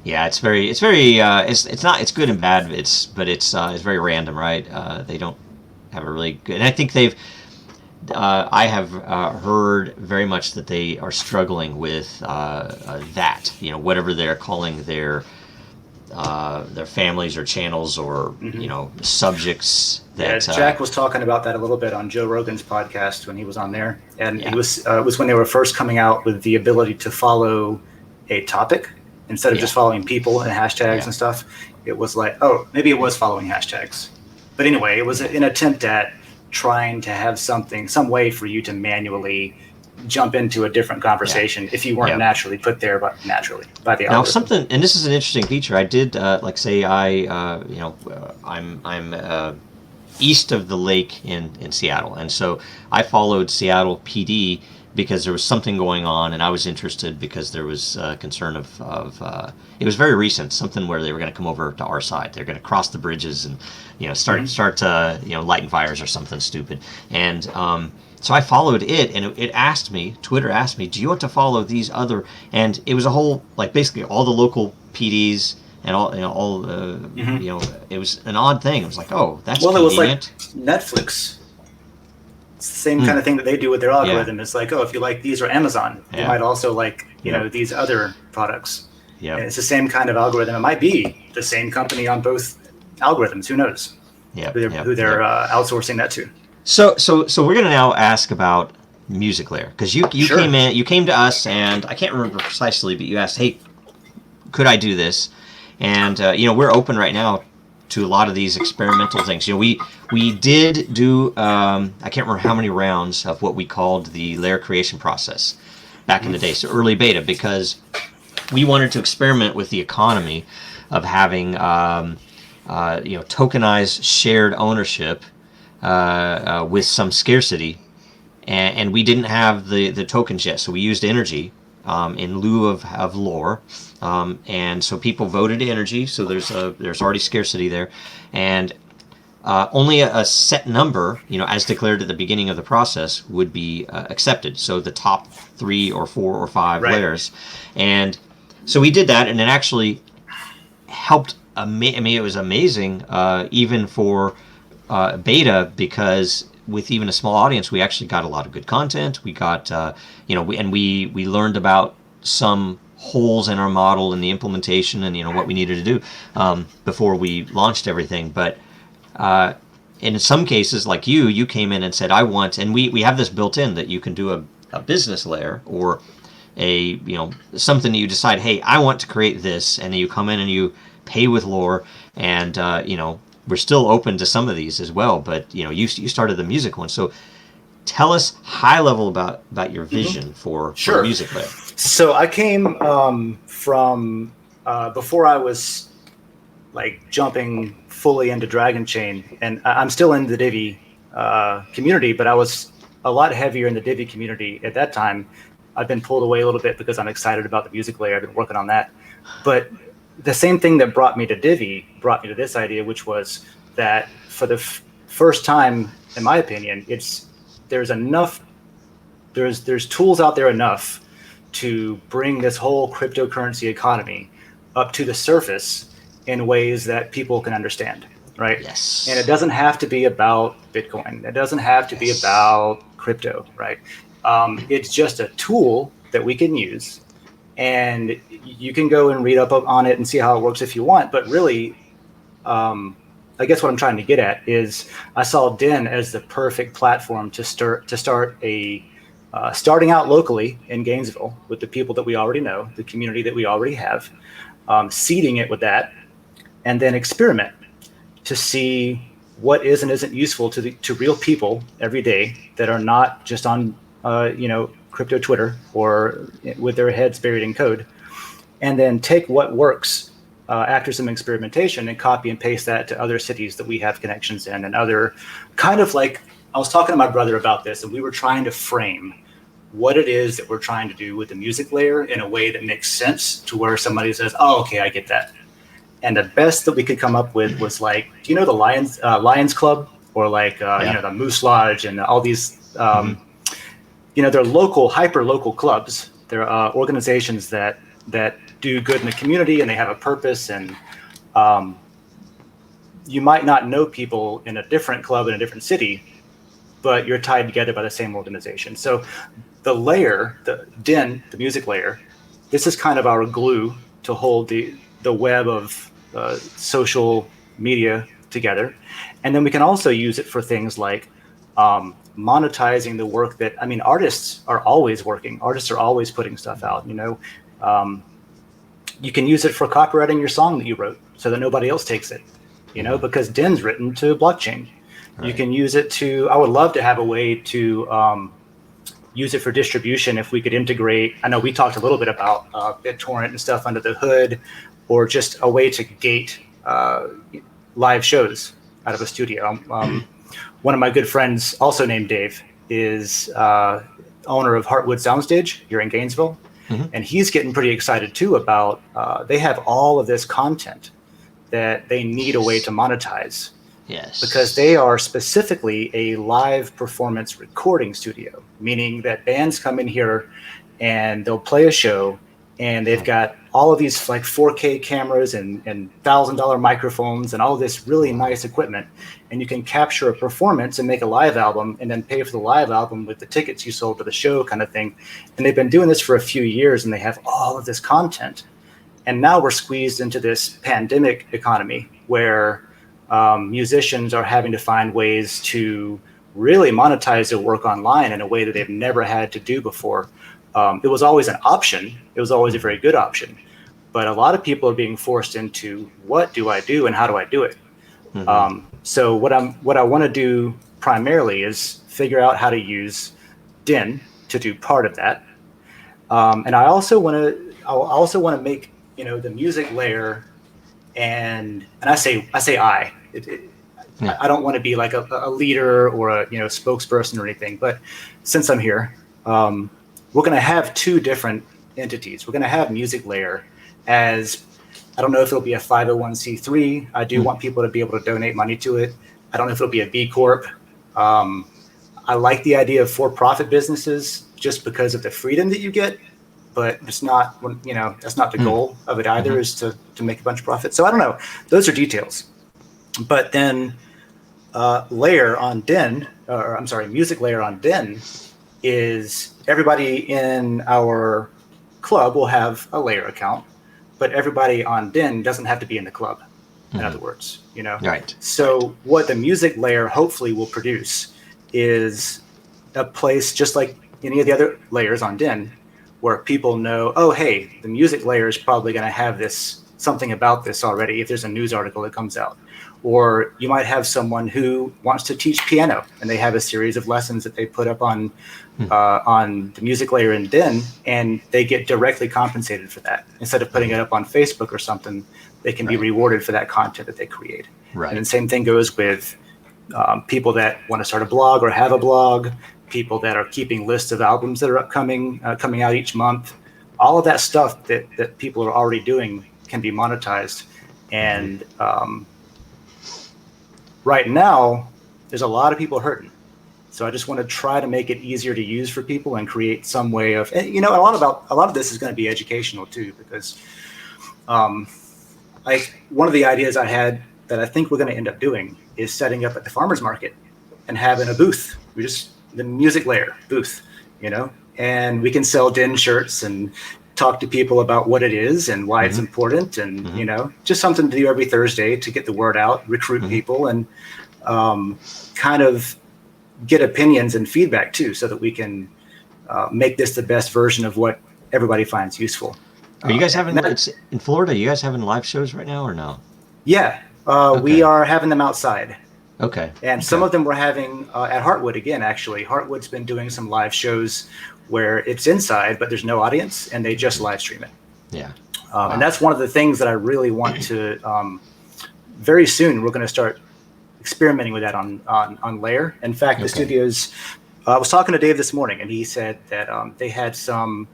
Yeah, it's good and bad. It's very random, right? They don't have a really good, and I think I have heard very much that they are struggling with that. Whatever they're calling their families or channels or subjects. Jack was talking about that a little bit on Joe Rogan's podcast when he was on there, and it was when they were first coming out with the ability to follow a topic instead of just following people and hashtags and stuff. It was like, oh, maybe it was following hashtags, but anyway, it was an attempt at trying to have some way for you to manually jump into a different conversation if you weren't naturally put there, but naturally by the algorithm. Now something, and this is an interesting feature. I did I'm east of the lake in Seattle, and so I followed Seattle PD because there was something going on, and I was interested because there was concern of it was very recent, something where they were going to come over to our side. They're going to cross the bridges and start lighting fires or something stupid. And so I followed it, and Twitter asked me, do you want to follow these other? And it was a whole, basically all the local PDs and all it was an odd thing. It was like, oh, that's convenient. It was like Netflix. It's the same kind of thing that they do with their algorithm. It's like, oh, if you like these or Amazon, you might also like these other products. Yeah, it's the same kind of algorithm. It might be the same company on both algorithms. Who knows? Yeah, who they're outsourcing that to. So we're gonna now ask about Music Layer, because you came to us, and I can't remember precisely, but you asked, hey, could I do this? And we're open right now to a lot of these experimental things. We did do I can't remember how many rounds of what we called the layer creation process back in the day, so early beta, because we wanted to experiment with the economy of having tokenized shared ownership with some scarcity, and we didn't have the tokens yet, so we used energy in lieu of lore, and so people voted energy, so there's already scarcity there, and only a set number, as declared at the beginning of the process, would be accepted. So the top 3 or 4 or 5 layers, and so we did that, and it actually helped. It was amazing, even for beta, because with even a small audience, we actually got a lot of good content. We got, we learned about some holes in our model and the implementation, and what we needed to do before we launched everything. But in some cases, like you came in and said, I want, and we have this built in that you can do a business layer, or a something that you decide, hey, I want to create this, and then you come in and you pay with lore, and we're still open to some of these as well, but you started the music one, so tell us high level about your vision for Music Layer. So I came from before I was jumping fully into Dragonchain, and I'm still in the Divi community, but I was a lot heavier in the Divi community at that time. I've been pulled away a little bit because I'm excited about the Music Layer. I've been working on that, but the same thing that brought me to Divi brought me to this idea, which was that for the first time, in my opinion, there's tools out there enough to bring this whole cryptocurrency economy up to the surface in ways that people can understand, right? Yes. And it doesn't have to be about Bitcoin. It doesn't have to be about crypto, right? It's just a tool that we can use, and you can go and read up on it and see how it works if you want. But really, I guess what I'm trying to get at is I saw Den as the perfect platform to start starting out locally in Gainesville with the people that we already know, the community that we already have, seeding it with that, and then experiment to see what is and isn't useful to real people every day that are not just on crypto Twitter or with their heads buried in code, and then take what works after some experimentation and copy and paste that to other cities that we have connections in, and other kind of like, I was talking to my brother about this, and we were trying to frame what it is that we're trying to do with the music layer in a way that makes sense to where somebody says, oh, okay, I get that. And the best that we could come up with was like, do you know the Lions Club, or like the Moose Lodge, and all these they're local, hyper local clubs. They're organizations that do good in the community, and they have a purpose. And you might not know people in a different club in a different city, but you're tied together by the same organization. So the layer, the DIN, the music layer, this is kind of our glue to hold the web of social media together. And then we can also use it for things like monetizing the work that, I mean, artists are always working. Artists are always putting stuff out, you can use it for copywriting your song that you wrote so that nobody else takes it, because DIN's written to blockchain. Right. You can use it I would love to have a way to use it for distribution. If we could integrate, I know we talked a little bit about BitTorrent and stuff under the hood, or just a way to gate live shows out of a studio. One of my good friends, also named Dave, is owner of Heartwood Soundstage here in Gainesville. Mm-hmm. And he's getting pretty excited too about, they have all of this content that they need a way to monetize. Yes. Because they are specifically a live performance recording studio, meaning that bands come in here and they'll play a show, and they've got all of these like 4K cameras and $1,000 microphones and all this really nice equipment. And you can capture a performance and make a live album, and then pay for the live album with the tickets you sold to the show, kind of thing. And they've been doing this for a few years, and they have all of this content. And now we're squeezed into this pandemic economy where musicians are having to find ways to really monetize their work online in a way that they've never had to do before. It was always an option. It was always a very good option. But a lot of people are being forced into, what do I do and how do I do it? Mm-hmm. So what I want to do primarily is figure out how to use DIN to do part of that. And I also want to make, the music layer, and I say I don't want to be like a leader or a spokesperson or anything, but since I'm here, we're going to have two different entities. We're going to have music layer as, I don't know if it'll be a 501c3. I do want people to be able to donate money to it. I don't know if it'll be a B Corp. I like the idea of for-profit businesses just because of the freedom that you get, but it's not, that's not the goal of it either, is to make a bunch of profit. So I don't know. Those are details. But then layer on DIN, music layer on DIN is everybody in our club will have a layer account, but everybody on DIN doesn't have to be in the club. In other words, Right. So what the music layer hopefully will produce is a place just like any of the other layers on DIN, where people know, oh, hey, the music layer is probably going to have something about this already if there's a news article that comes out. Or you might have someone who wants to teach piano, and they have a series of lessons that they put up on the music layer in DIN, and they get directly compensated for that. Instead of putting it up on Facebook or something, they can be rewarded for that content that they create. Right. And the same thing goes with people that want to start a blog or have a blog, people that are keeping lists of albums that are upcoming, coming out each month. All of that stuff that people are already doing can be monetized. And right now, there's a lot of people hurting. So I just want to try to make it easier to use for people and create some way of, and, you know, a lot of this is going to be educational too, because one of the ideas I had that I think we're going to end up doing is setting up at the farmers market and having a booth. The music layer booth, you know, and we can sell DIN shirts and talk to people about what it is and why it's important, and you know, just something to do every Thursday to get the word out, recruit people, and kind of get opinions and feedback too, so that we can make this the best version of what everybody finds useful. Are you guys having in Florida? Are you guys having live shows right now or no? Yeah, we are having them outside. Okay. And some of them we're having at Heartwood again. Actually, Heartwood's been doing some live shows where it's inside, but there's no audience, and they just live stream it. Yeah. And that's one of the things that I really want to. Very soon, we're going to start experimenting with that on Layer. In fact, the studios. I was talking to Dave this morning, and he said that they had some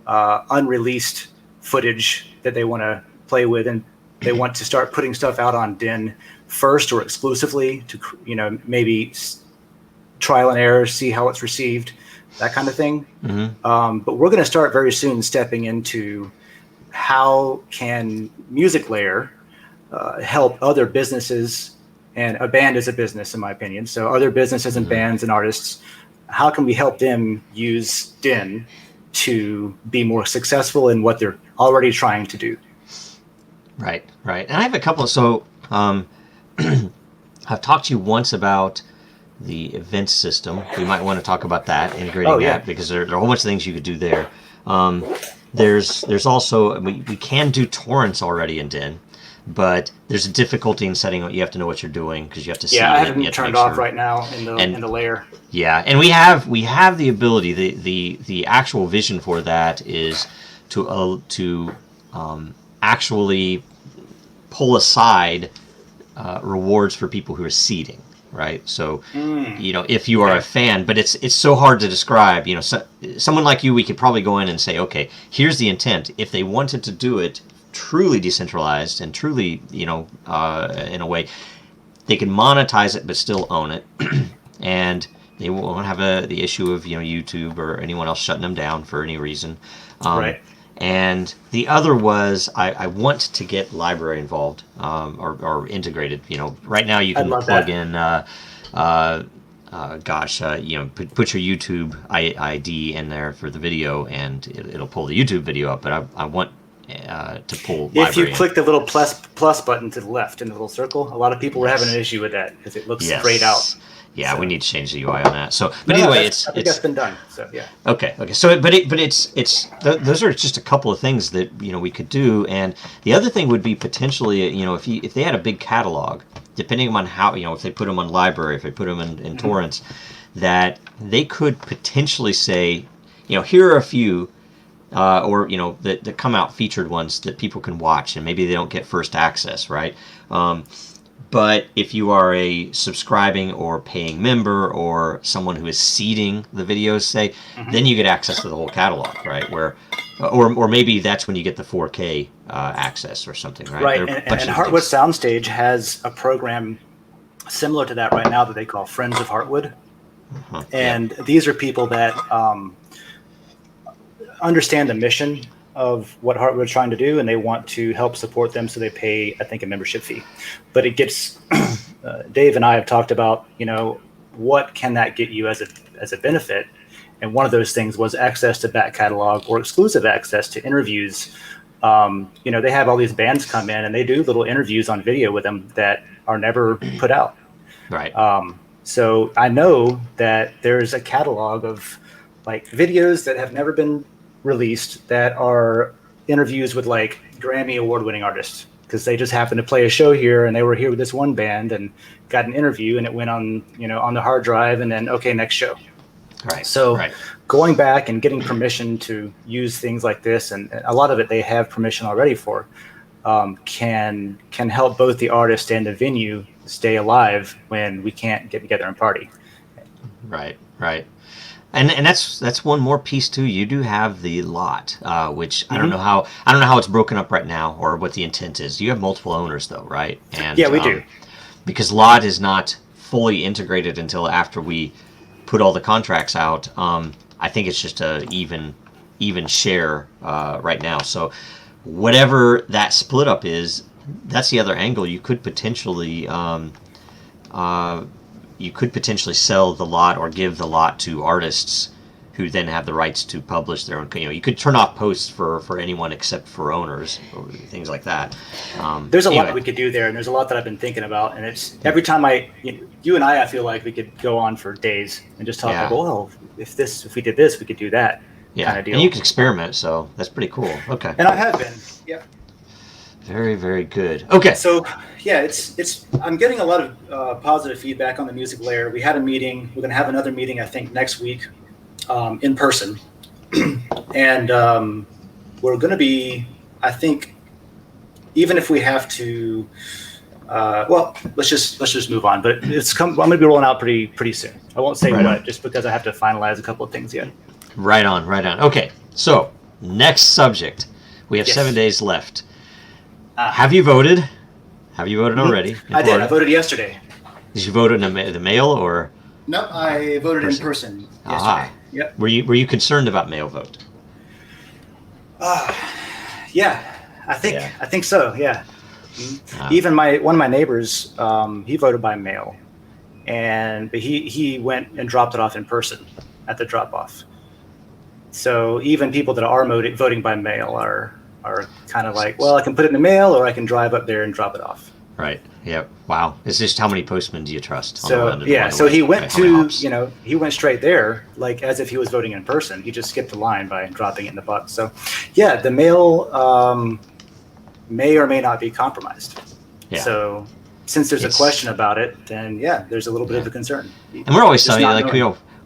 unreleased footage that they want to play with, and they want to start putting stuff out on DIN first or exclusively to, you know, maybe trial and error, see how it's received, that kind of thing. But we're going to start very soon stepping into how can Music Layer help other businesses, and a band is a business in my opinion. So other businesses and bands and artists, how can we help them use DIN to be more successful in what they're already trying to do? Right. And I have a couple. So I've talked to you once about the event system. We might want to talk about that, integrating that, because there are a whole bunch of things you could do there. There's also, we can do torrents already in DIN, but there's a difficulty in setting. You have to know what you're doing, because you have to see. Yeah, I have them turned off right now in the layer. Yeah, and we have the ability. The actual vision for that is to actually pull aside rewards for people who are seeding, right? So, you know, if you are a fan, but it's so hard to describe. You know, someone like you, we could probably go in and say, okay, here's the intent. If they wanted to do it truly decentralized and truly, you know, in a way, they can monetize it but still own it, and they won't have the issue of, you know, YouTube or anyone else shutting them down for any reason. Right. And the other was I want to get library involved, or integrated. You know, right now you can plug in, you know, put your YouTube ID in there for the video, and it'll pull the YouTube video up. But I want to pull library. If you click the little plus button to the left in the little circle, a lot of people were having an issue with that because it looks grayed out. Yeah, so we need to change the UI on that. So, but either way, I think that's been done. So yeah. Okay. So, it's those are just a couple of things that, you know, we could do, and the other thing would be potentially, you know, if they had a big catalog, depending on how, you know, if they put them on library, if they put them in torrents, that they could potentially say, you know, here are a few, or, you know, that come out featured ones that people can watch, and maybe they don't get first access, right? But if you are a subscribing or paying member or someone who is seeding the videos, say, then you get access to the whole catalog, right? Where, or maybe that's when you get the 4K access or something, right? Right, and Heartwood Soundstage has a program similar to that right now that they call Friends of Heartwood. And these are people that understand the mission of what Heartwood is trying to do, and they want to help support them, so they pay, I think, a membership fee. But it gets, Dave and I have talked about, you know, what can that get you as a benefit? And one of those things was access to back catalog or exclusive access to interviews. You know, they have all these bands come in and they do little interviews on video with them that are never put out. Right. So I know that there's a catalog of like videos that have never been released that are interviews with like Grammy award-winning artists, because they just happened to play a show here and they were here with this one band and got an interview, and it went on, you know, on the hard drive, and then okay, next show. Right. So going back and getting permission to use things like this, and a lot of it they have permission already for, can help both the artist and the venue stay alive when we can't get together and party. Right. And that's one more piece too. You do have the lot, which I don't know how it's broken up right now or what the intent is. You have multiple owners though, right? And Yeah, we do. Because lot is not fully integrated until after we put all the contracts out. I think it's just a even share right now. So whatever that split up is, that's the other angle. You could potentially sell the lot or give the lot to artists who then have the rights to publish their own. You could turn off posts for anyone except for owners or things like that. There's a lot we could do there, and there's a lot that I've been thinking about. And it's every time you and I feel like we could go on for days and just talk about, well, if we did this, we could do that. Yeah, kind of deal. And you can experiment, so that's pretty cool. Okay. And I have been. Yeah. Very, very good. Okay. So, yeah, it's. I'm getting a lot of positive feedback on the music layer. We had a meeting. We're going to have another meeting, I think, next week, in person, and we're going to be. I think, even if we have to, let's just move on. But I'm going to be rolling out pretty soon. I won't say what, just because I have to finalize a couple of things yet. Right on. Okay. So next subject. We have 7 days left. Have you voted? Have you voted already? I did. I voted yesterday. Did you vote in the mail or? No, I voted in person yesterday. Yep. Were you concerned about mail vote? Yeah, I think so. Yeah. Even one of my neighbors, he voted by mail, but he went and dropped it off in person at the drop off. So even people that are voting by mail are kind of like, well, I can put it in the mail or I can drive up there and drop it off. Right. Yeah. Wow. It's just how many postmen do you trust? So he went he went straight there, like as if he was voting in person. He just skipped the line by dropping it in the box. So yeah, the mail may or may not be compromised. Yeah. So since there's a question about it, then there's a little bit of a concern. And we're always telling you, like,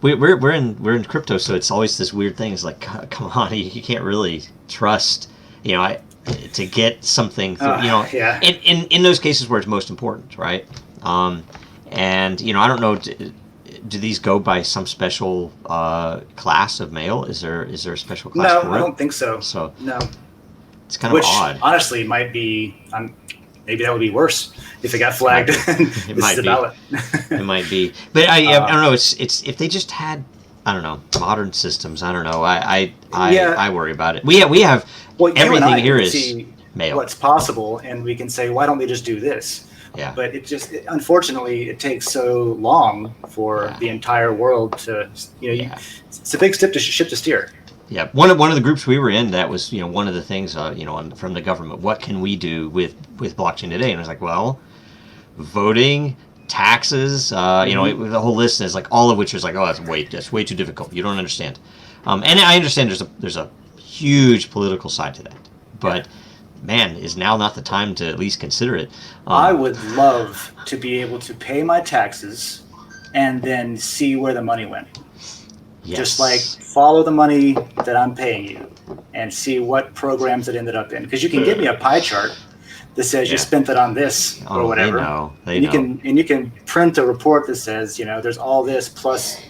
we're in crypto, so it's always this weird thing. It's like, come on, you can't really trust, to get something, in those cases where it's most important, right? And I don't know, do these go by some special class of mail? Is there a special class? No, for it? I don't think so. So no, it's kind of odd. Which honestly might be. Maybe that would be worse if it got flagged. It might be. Ballot. It might be, but I don't know. It's if they just had, I don't know, modern systems. I don't know. I worry about it. We have everything here is mail. What's possible, and we can say, why don't they just do this? Yeah. But unfortunately, it takes so long for the entire world to, it's a big ship to steer. Yeah, one of the groups we were in, that was one of the things from the government. What can we do with blockchain today? And I was like, well, voting, taxes, the whole list is like, all of which is like, oh, that's way too difficult. You don't understand. And I understand there's a huge political side to that, but man, is now not the time to at least consider it. I would love to be able to pay my taxes and then see where the money went. Yes. Just like follow the money that I'm paying you and see what programs it ended up in. Because you can give me a pie chart that says you spent it on this or whatever. They know. You can print a report that says, there's all this plus,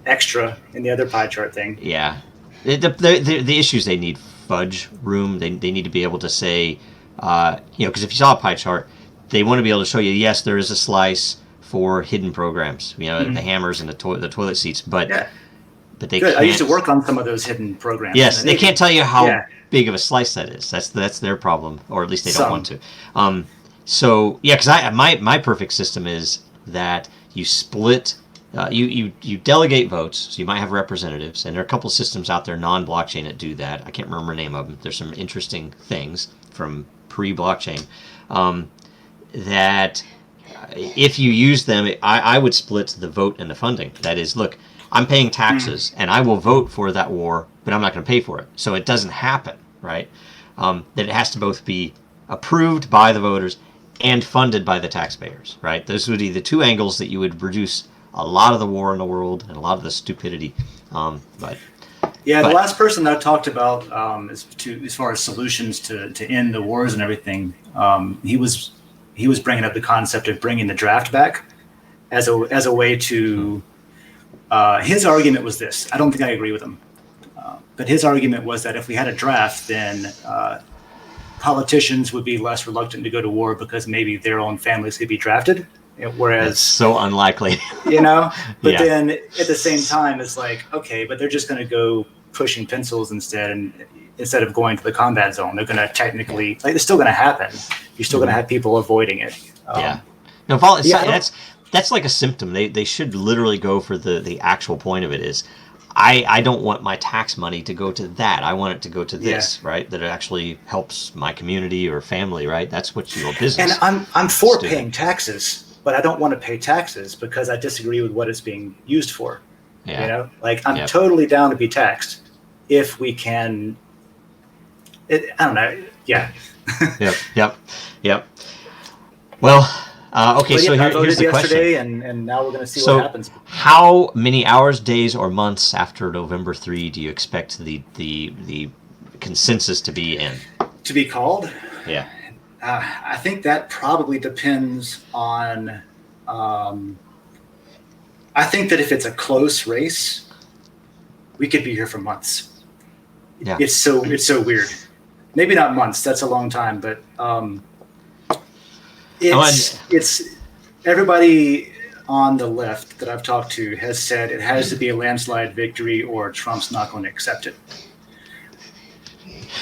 extra in the other pie chart thing. Yeah. The issues, they need fudge room. They need to be able to say, because if you saw a pie chart, they want to be able to show you, yes, there is a slice for hidden programs, the hammers and the toilet seats, but they can't. I used to work on some of those hidden programs. Yes, they can't tell you how big of a slice that is. That's their problem, or at least they don't want to. So because my perfect system is that you split, you delegate votes, so you might have representatives, and there are a couple systems out there non-blockchain that do that. I can't remember the name of them. There's some interesting things from pre-blockchain that. If you use them, I would split the vote and the funding. That is, look, I'm paying taxes, and I will vote for that war, but I'm not going to pay for it. So it doesn't happen, right? That it has to both be approved by the voters and funded by the taxpayers, right? Those would be the two angles that you would reduce a lot of the war in the world and a lot of the stupidity. The last person that I talked about as far as solutions to end the wars and everything, he was bringing up the concept of bringing the draft back as a way to His argument was this. I don't think I agree with him. But his argument was that if we had a draft, then politicians would be less reluctant to go to war because maybe their own families could be drafted. Whereas That's so unlikely. But then at the same time, it's like, okay, but they're just going to go pushing pencils instead of going to the combat zone. They're going to technically, it's still going to happen. You're still going to have people avoiding it. No, that's like a symptom. They should literally go for the actual point of it is, I don't want my tax money to go to that. I want it to go to this, right? That it actually helps my community or family, right? That's what your business. And I'm for paying taxes, but I don't want to pay taxes because I disagree with what it's being used for. Yeah. I'm totally down to be taxed if we can. I don't know. Yeah. Yep. Well. Okay, so here's the question. And now we're going to see what happens. How many hours, days, or months after November 3 do you expect the consensus to be in? To be called? Yeah. I think that probably depends on. I think that if it's a close race, we could be here for months. Yeah. It's so weird. Maybe not months. That's a long time, but. It's everybody on the left that I've talked to has said it has to be a landslide victory or Trump's not going to accept it.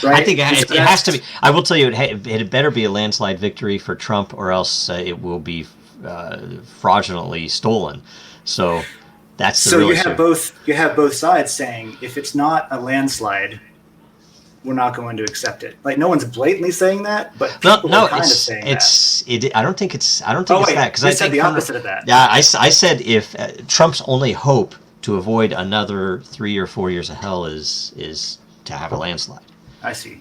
Right? I think it has to be. I will tell you, it better be a landslide victory for Trump, or else it will be fraudulently stolen. So that's the so real you issue. You have both sides saying if it's not a landslide, we're not going to accept it. Like no one's blatantly saying that, but people are kind of saying that. I don't think it's that because I said the opposite of that. Yeah, I said if Trump's only hope to avoid another 3 or 4 years of hell is to have a landslide. I see.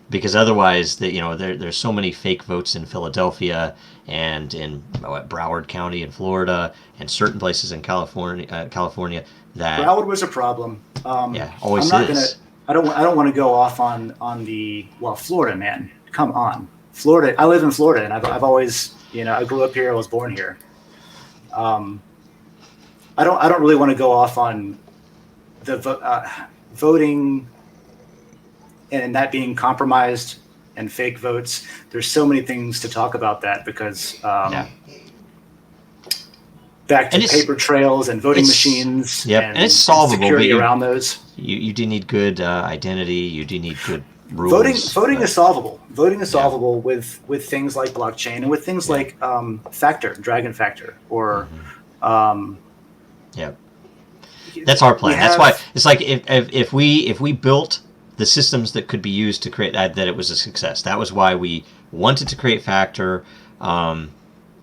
Because otherwise, there's so many fake votes in Philadelphia and in Broward County in Florida and certain places in California that Broward was a problem. Always is. I don't want to go off on Florida, man. Come on, Florida. I live in Florida, and I've always, I grew up here. I was born here. I don't really want to go off on the voting and that being compromised and fake votes. There's so many things to talk about that because back to paper trails and voting machines. Yep, and it's solvable. Security around those. You do need good identity. You do need good rules. Voting is solvable. Voting is solvable with things like blockchain and with things like Dragon Factor, or. That's our plan. That's why it's like if we built the systems that could be used to create that it was a success. That was why we wanted to create Factor.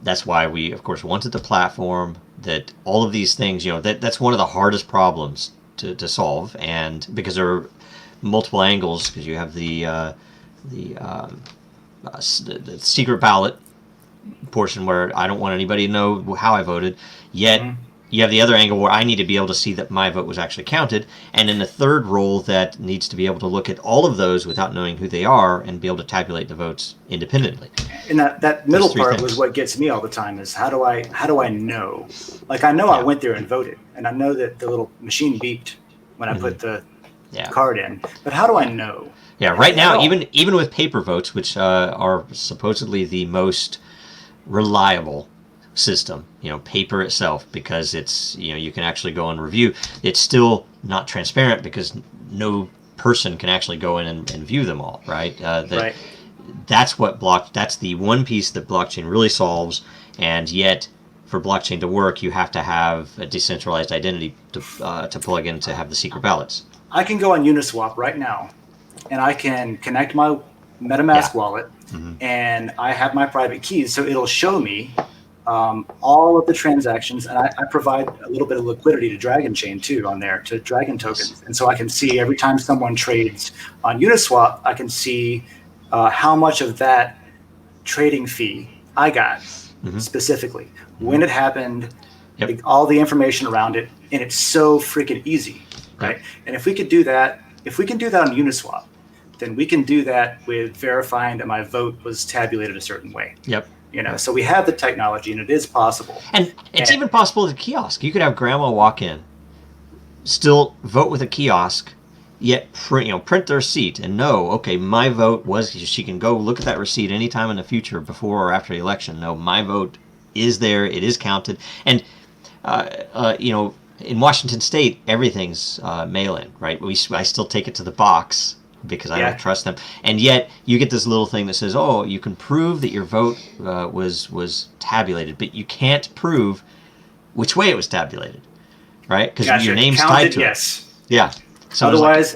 That's why we, of course, wanted the platform. That all of these things, that's one of the hardest problems to solve, and because there are multiple angles, because you have the secret ballot portion where I don't want anybody to know how I voted, yet you have the other angle where I need to be able to see that my vote was actually counted, and then the third role that needs to be able to look at all of those without knowing who they are and be able to tabulate the votes independently. And that middle part was what gets me all the time is how do I know? Like I know I went there and voted, and I know that the little machine beeped when I put the card in, but how do I know? Yeah, right now, even with paper votes, which are supposedly the most reliable system, paper itself, because it's, you can actually go and review. It's still not transparent because no person can actually go in and view them all, right? Right. That's the one piece that blockchain really solves, and yet for blockchain to work, you have to have a decentralized identity to plug in to have the secret ballots. I can go on Uniswap right now, and I can connect my MetaMask wallet, and I have my private keys, so it'll show me all of the transactions, and I provide a little bit of liquidity to Dragonchain too on there, to Dragon tokens, and so I can see every time someone trades on Uniswap, I can see how much of that trading fee I got specifically, when it happened, all the information around it, and it's so freaking easy, right? And if we can do that on Uniswap, then we can do that with verifying that my vote was tabulated a certain way. Yep. So we have the technology, and it is possible. And it's even possible at a kiosk. You could have grandma walk in, still vote with a kiosk, yet print their receipt and know, okay, my vote was. She can go look at that receipt anytime in the future, before or after the election. No, my vote is there. It is counted. And in Washington State, everything's mail-in, right? I still take it to the box because I don't trust them. And yet you get this little thing that says, oh, you can prove that your vote was tabulated, but you can't prove which way it was tabulated, right? Because your name's tied to it. Yeah. So otherwise,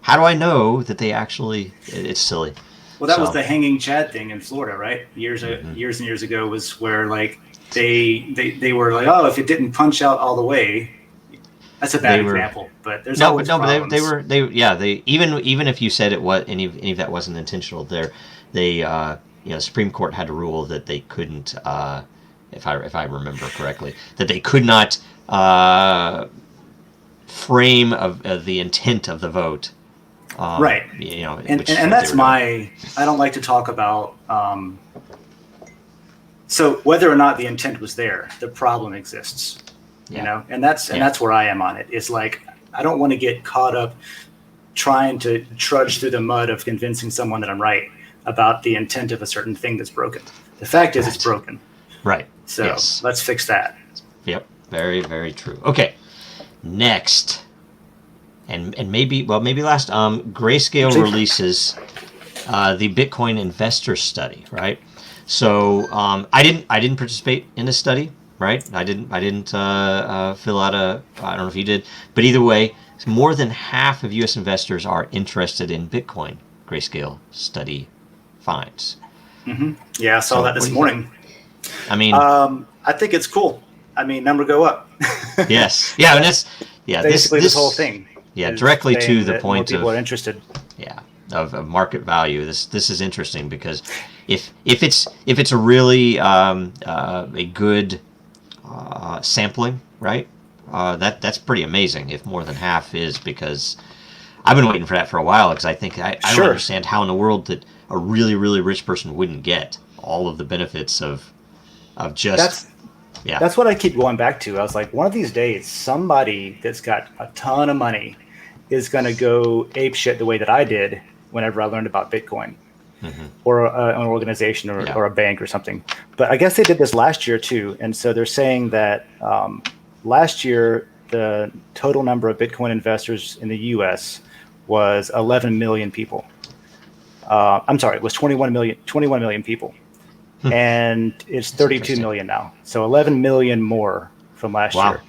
how do I know that they actually? It's silly. Well, that was the hanging Chad thing in Florida, right? Years and years ago was where like they were like, oh, if it didn't punch out all the way. That's a bad example, but there's always problems. But they even if you said it was any of that wasn't intentional, the Supreme Court had a rule that they couldn't, if I remember correctly, that they could not frame of the intent of the vote. Right. And that's I don't like to talk about. So whether or not the intent was there, the problem exists. And that's where I am on it. It's like I don't want to get caught up trying to trudge through the mud of convincing someone that I'm right about the intent of a certain thing that's broken. The fact is, it's broken. Right. So let's fix that. Yep. Very, very true. Okay. Next, and maybe last. Grayscale releases the Bitcoin investor study. Right. So I didn't participate in this study. Right, I didn't fill out I don't know if you did, but either way, more than half of U.S. investors are interested in Bitcoin. Grayscale study finds. Mm-hmm. Yeah, I saw that this morning. I mean, I think it's cool. I mean, number go up. Yes, yeah, and that's basically this whole thing. Yeah, directly to the point of people are interested. Yeah, of market value. This is interesting because if it's a really a good sampling, right? That's pretty amazing if more than half is, because I've been waiting for that for a while, because I think I don't understand how in the world that a really, really rich person wouldn't get all of the benefits of just... That's what I keep going back to. I was like, one of these days, somebody that's got a ton of money is going to go ape shit the way that I did whenever I learned about Bitcoin. Mm-hmm. Or an organization or a bank or something. But I guess they did this last year too. And so they're saying that last year, the total number of Bitcoin investors in the US was 11 million people. I'm sorry, it was 21 million people. And it's 32 million now. So 11 million more from last year.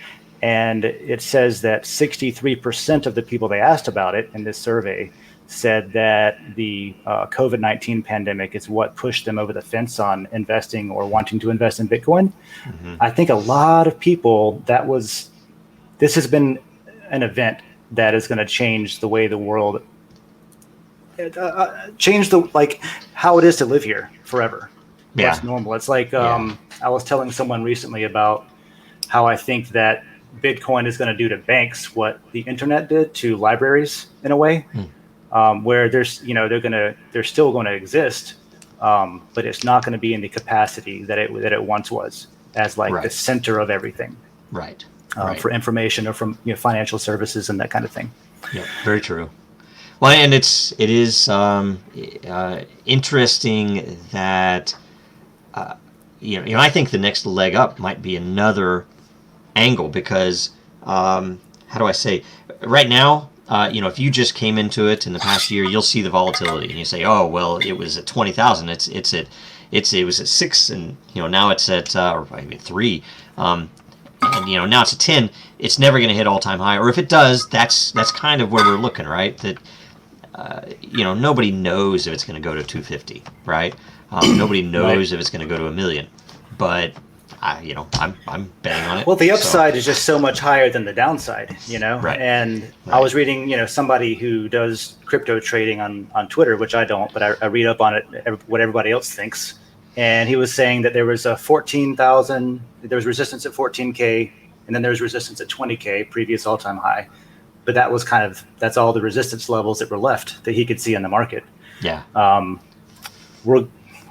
And it says that 63% of the people they asked about it in this survey said that the COVID-19 pandemic is what pushed them over the fence on investing or wanting to invest in Bitcoin. Mm-hmm. I think a lot of people, this has been an event that is going to change the way the world, change how it is to live here forever. Yeah. It's normal. It's like, I was telling someone recently about how I think that Bitcoin is going to do to banks what the internet did to libraries in a way. Where they're still going to exist, but it's not going to be in the capacity that it once was, as the center of everything. Right. For information or from financial services and that kind of thing. Yeah, very true. Well, and it is interesting that I think the next leg up might be another angle, because how do I say, right now. If you just came into it in the past year, you'll see the volatility, and you say, "Oh, well, it was at 20,000. It was at 6, and now it's at or maybe 3, and now it's at 10. It's never going to hit all-time high, or if it does, that's kind of where we're looking, right? That nobody knows if it's going to go to 250, right? Nobody knows if it's going to go to 1 million, but I'm betting on it. Well, the upside is just so much higher than the downside, Right. And I was reading, somebody who does crypto trading on Twitter, which I don't, but I read up on it, what everybody else thinks. And he was saying that there was a 14,000, there was resistance at 14K, and then there was resistance at 20K, previous all-time high. But that was that's all the resistance levels that were left that he could see in the market. Yeah.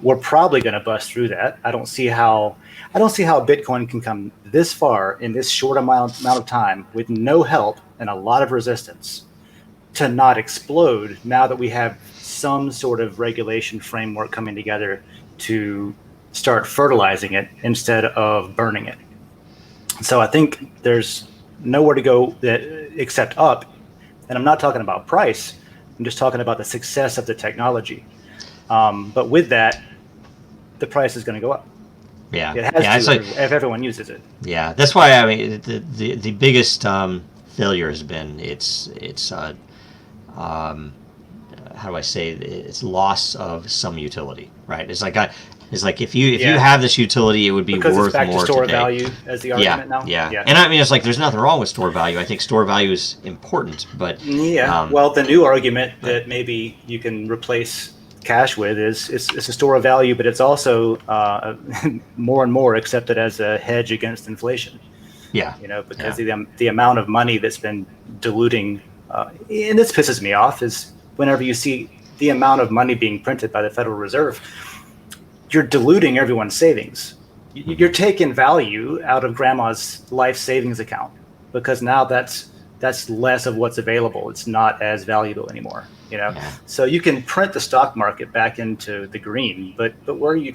we're probably going to bust through that. I don't see how Bitcoin can come this far in this short amount of time with no help and a lot of resistance to not explode now that we have some sort of regulation framework coming together to start fertilizing it instead of burning it. So I think there's nowhere to go except up. And I'm not talking about price. I'm just talking about the success of the technology. But with that, the price is going to go up. Yeah, it has to if everyone uses it. Yeah, that's why I mean the biggest failure has been it's how do I say it? It's loss of some utility, right? It's like if you have this utility, it would be because worth it's back more to store today. Value as the argument now. Yeah. And I mean, it's like there's nothing wrong with store value. I think store value is important, but well, the new argument that maybe you can replace cash with is it's a store of value, but it's also more and more accepted as a hedge against inflation. Yeah, because the amount of money that's been diluting, and this pisses me off, is whenever you see the amount of money being printed by the Federal Reserve, you're diluting everyone's savings. You're taking value out of grandma's life savings account because now that's less of what's available. It's not as valuable anymore. So you can print the stock market back into the green, but what are you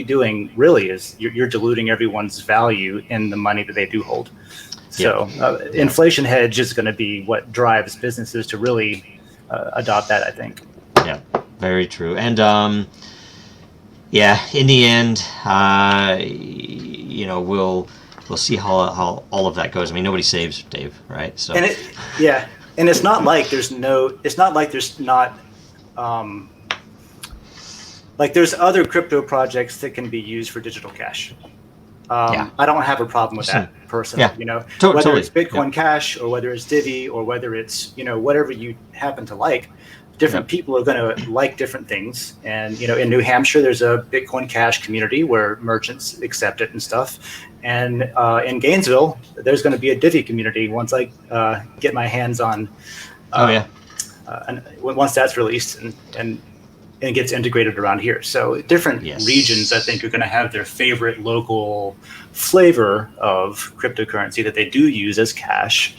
doing really is you're diluting everyone's value in the money that they do hold. So inflation hedge is going to be what drives businesses to really adopt that, I think. Yeah, very true. And in the end, we'll see how all of that goes. I mean, nobody saves, Dave, right? So and it's not like there's there's other crypto projects that can be used for digital cash. I don't have a problem with that personally. Whether it's Bitcoin Cash or whether it's Divi or whether it's whatever you happen to like. Different people are going to like different things, and in New Hampshire there's a Bitcoin Cash community where merchants accept it and stuff, and in Gainesville there's going to be a Divi community once I get my hands on and once that's released and gets integrated around here. So different regions I think are going to have their favorite local flavor of cryptocurrency that they do use as cash,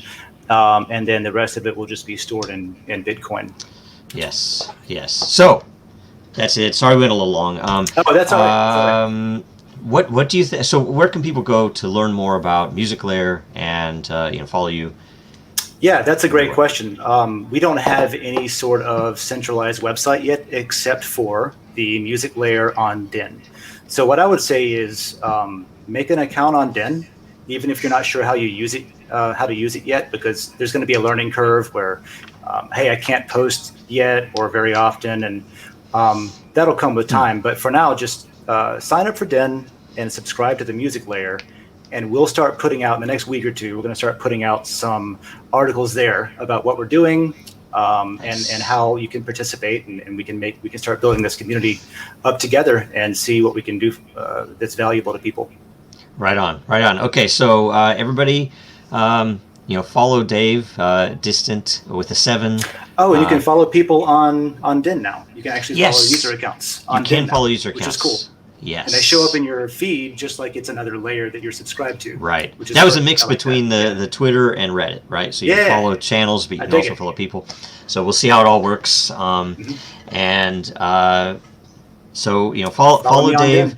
and then the rest of it will just be stored in Bitcoin. Yes. So that's it. Sorry, we went a little long. That's all right. What do you think? So, where can people go to learn more about Music Layer and follow you? Yeah, that's a great question. We don't have any sort of centralized website yet, except for the Music Layer on Den. So, what I would say is make an account on Den, even if you're not sure how to use it yet, because there's going to be a learning curve where, hey, I can't post yet or very often, and that'll come with time. But for now, just sign up for Den and subscribe to the Music Layer, and we'll start putting out in the next week or two. We're going to start putting out some articles there about what we're doing and how you can participate, and we can start building this community up together and see what we can do that's valuable to people. Right on. Okay, so everybody, follow Dave, Distant with a 7. Oh, and you can follow people on Den now. You can actually follow user accounts on Den now, user accounts, which is cool. Yes. And they show up in your feed just like it's another layer that you're subscribed to. Right. That was a mix between the Twitter and Reddit, right? So you can follow channels, but you can also follow people. So we'll see how it all works. And so follow Dave.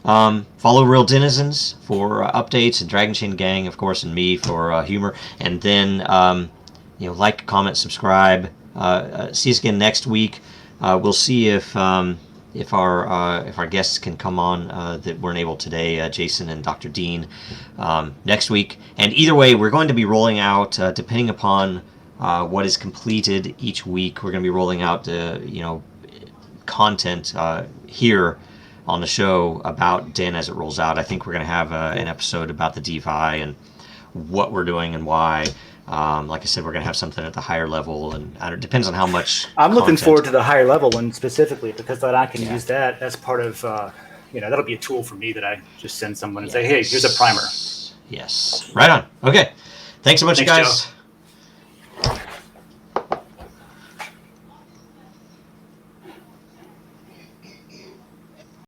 Follow Real Denizens for updates, and Dragonchain Gang, of course, and me for humor. And then like, comment, subscribe. See us again next week. We'll see if our guests can come on that weren't able today, Jason and Dr. Dean, next week. And either way, we're going to be rolling out, depending upon what is completed each week, we're going to be rolling out content here on the show about Den as it rolls out. I think we're going to have an episode about the DeFi and what we're doing and why. Like I said, we're going to have something at the higher level, and it depends on how much. I'm looking forward to the higher level one specifically because then I can use that as part of, that'll be a tool for me that I just send someone and say, hey, here's a primer. Yes. Right on. Okay. Thanks so much, guys. Joe.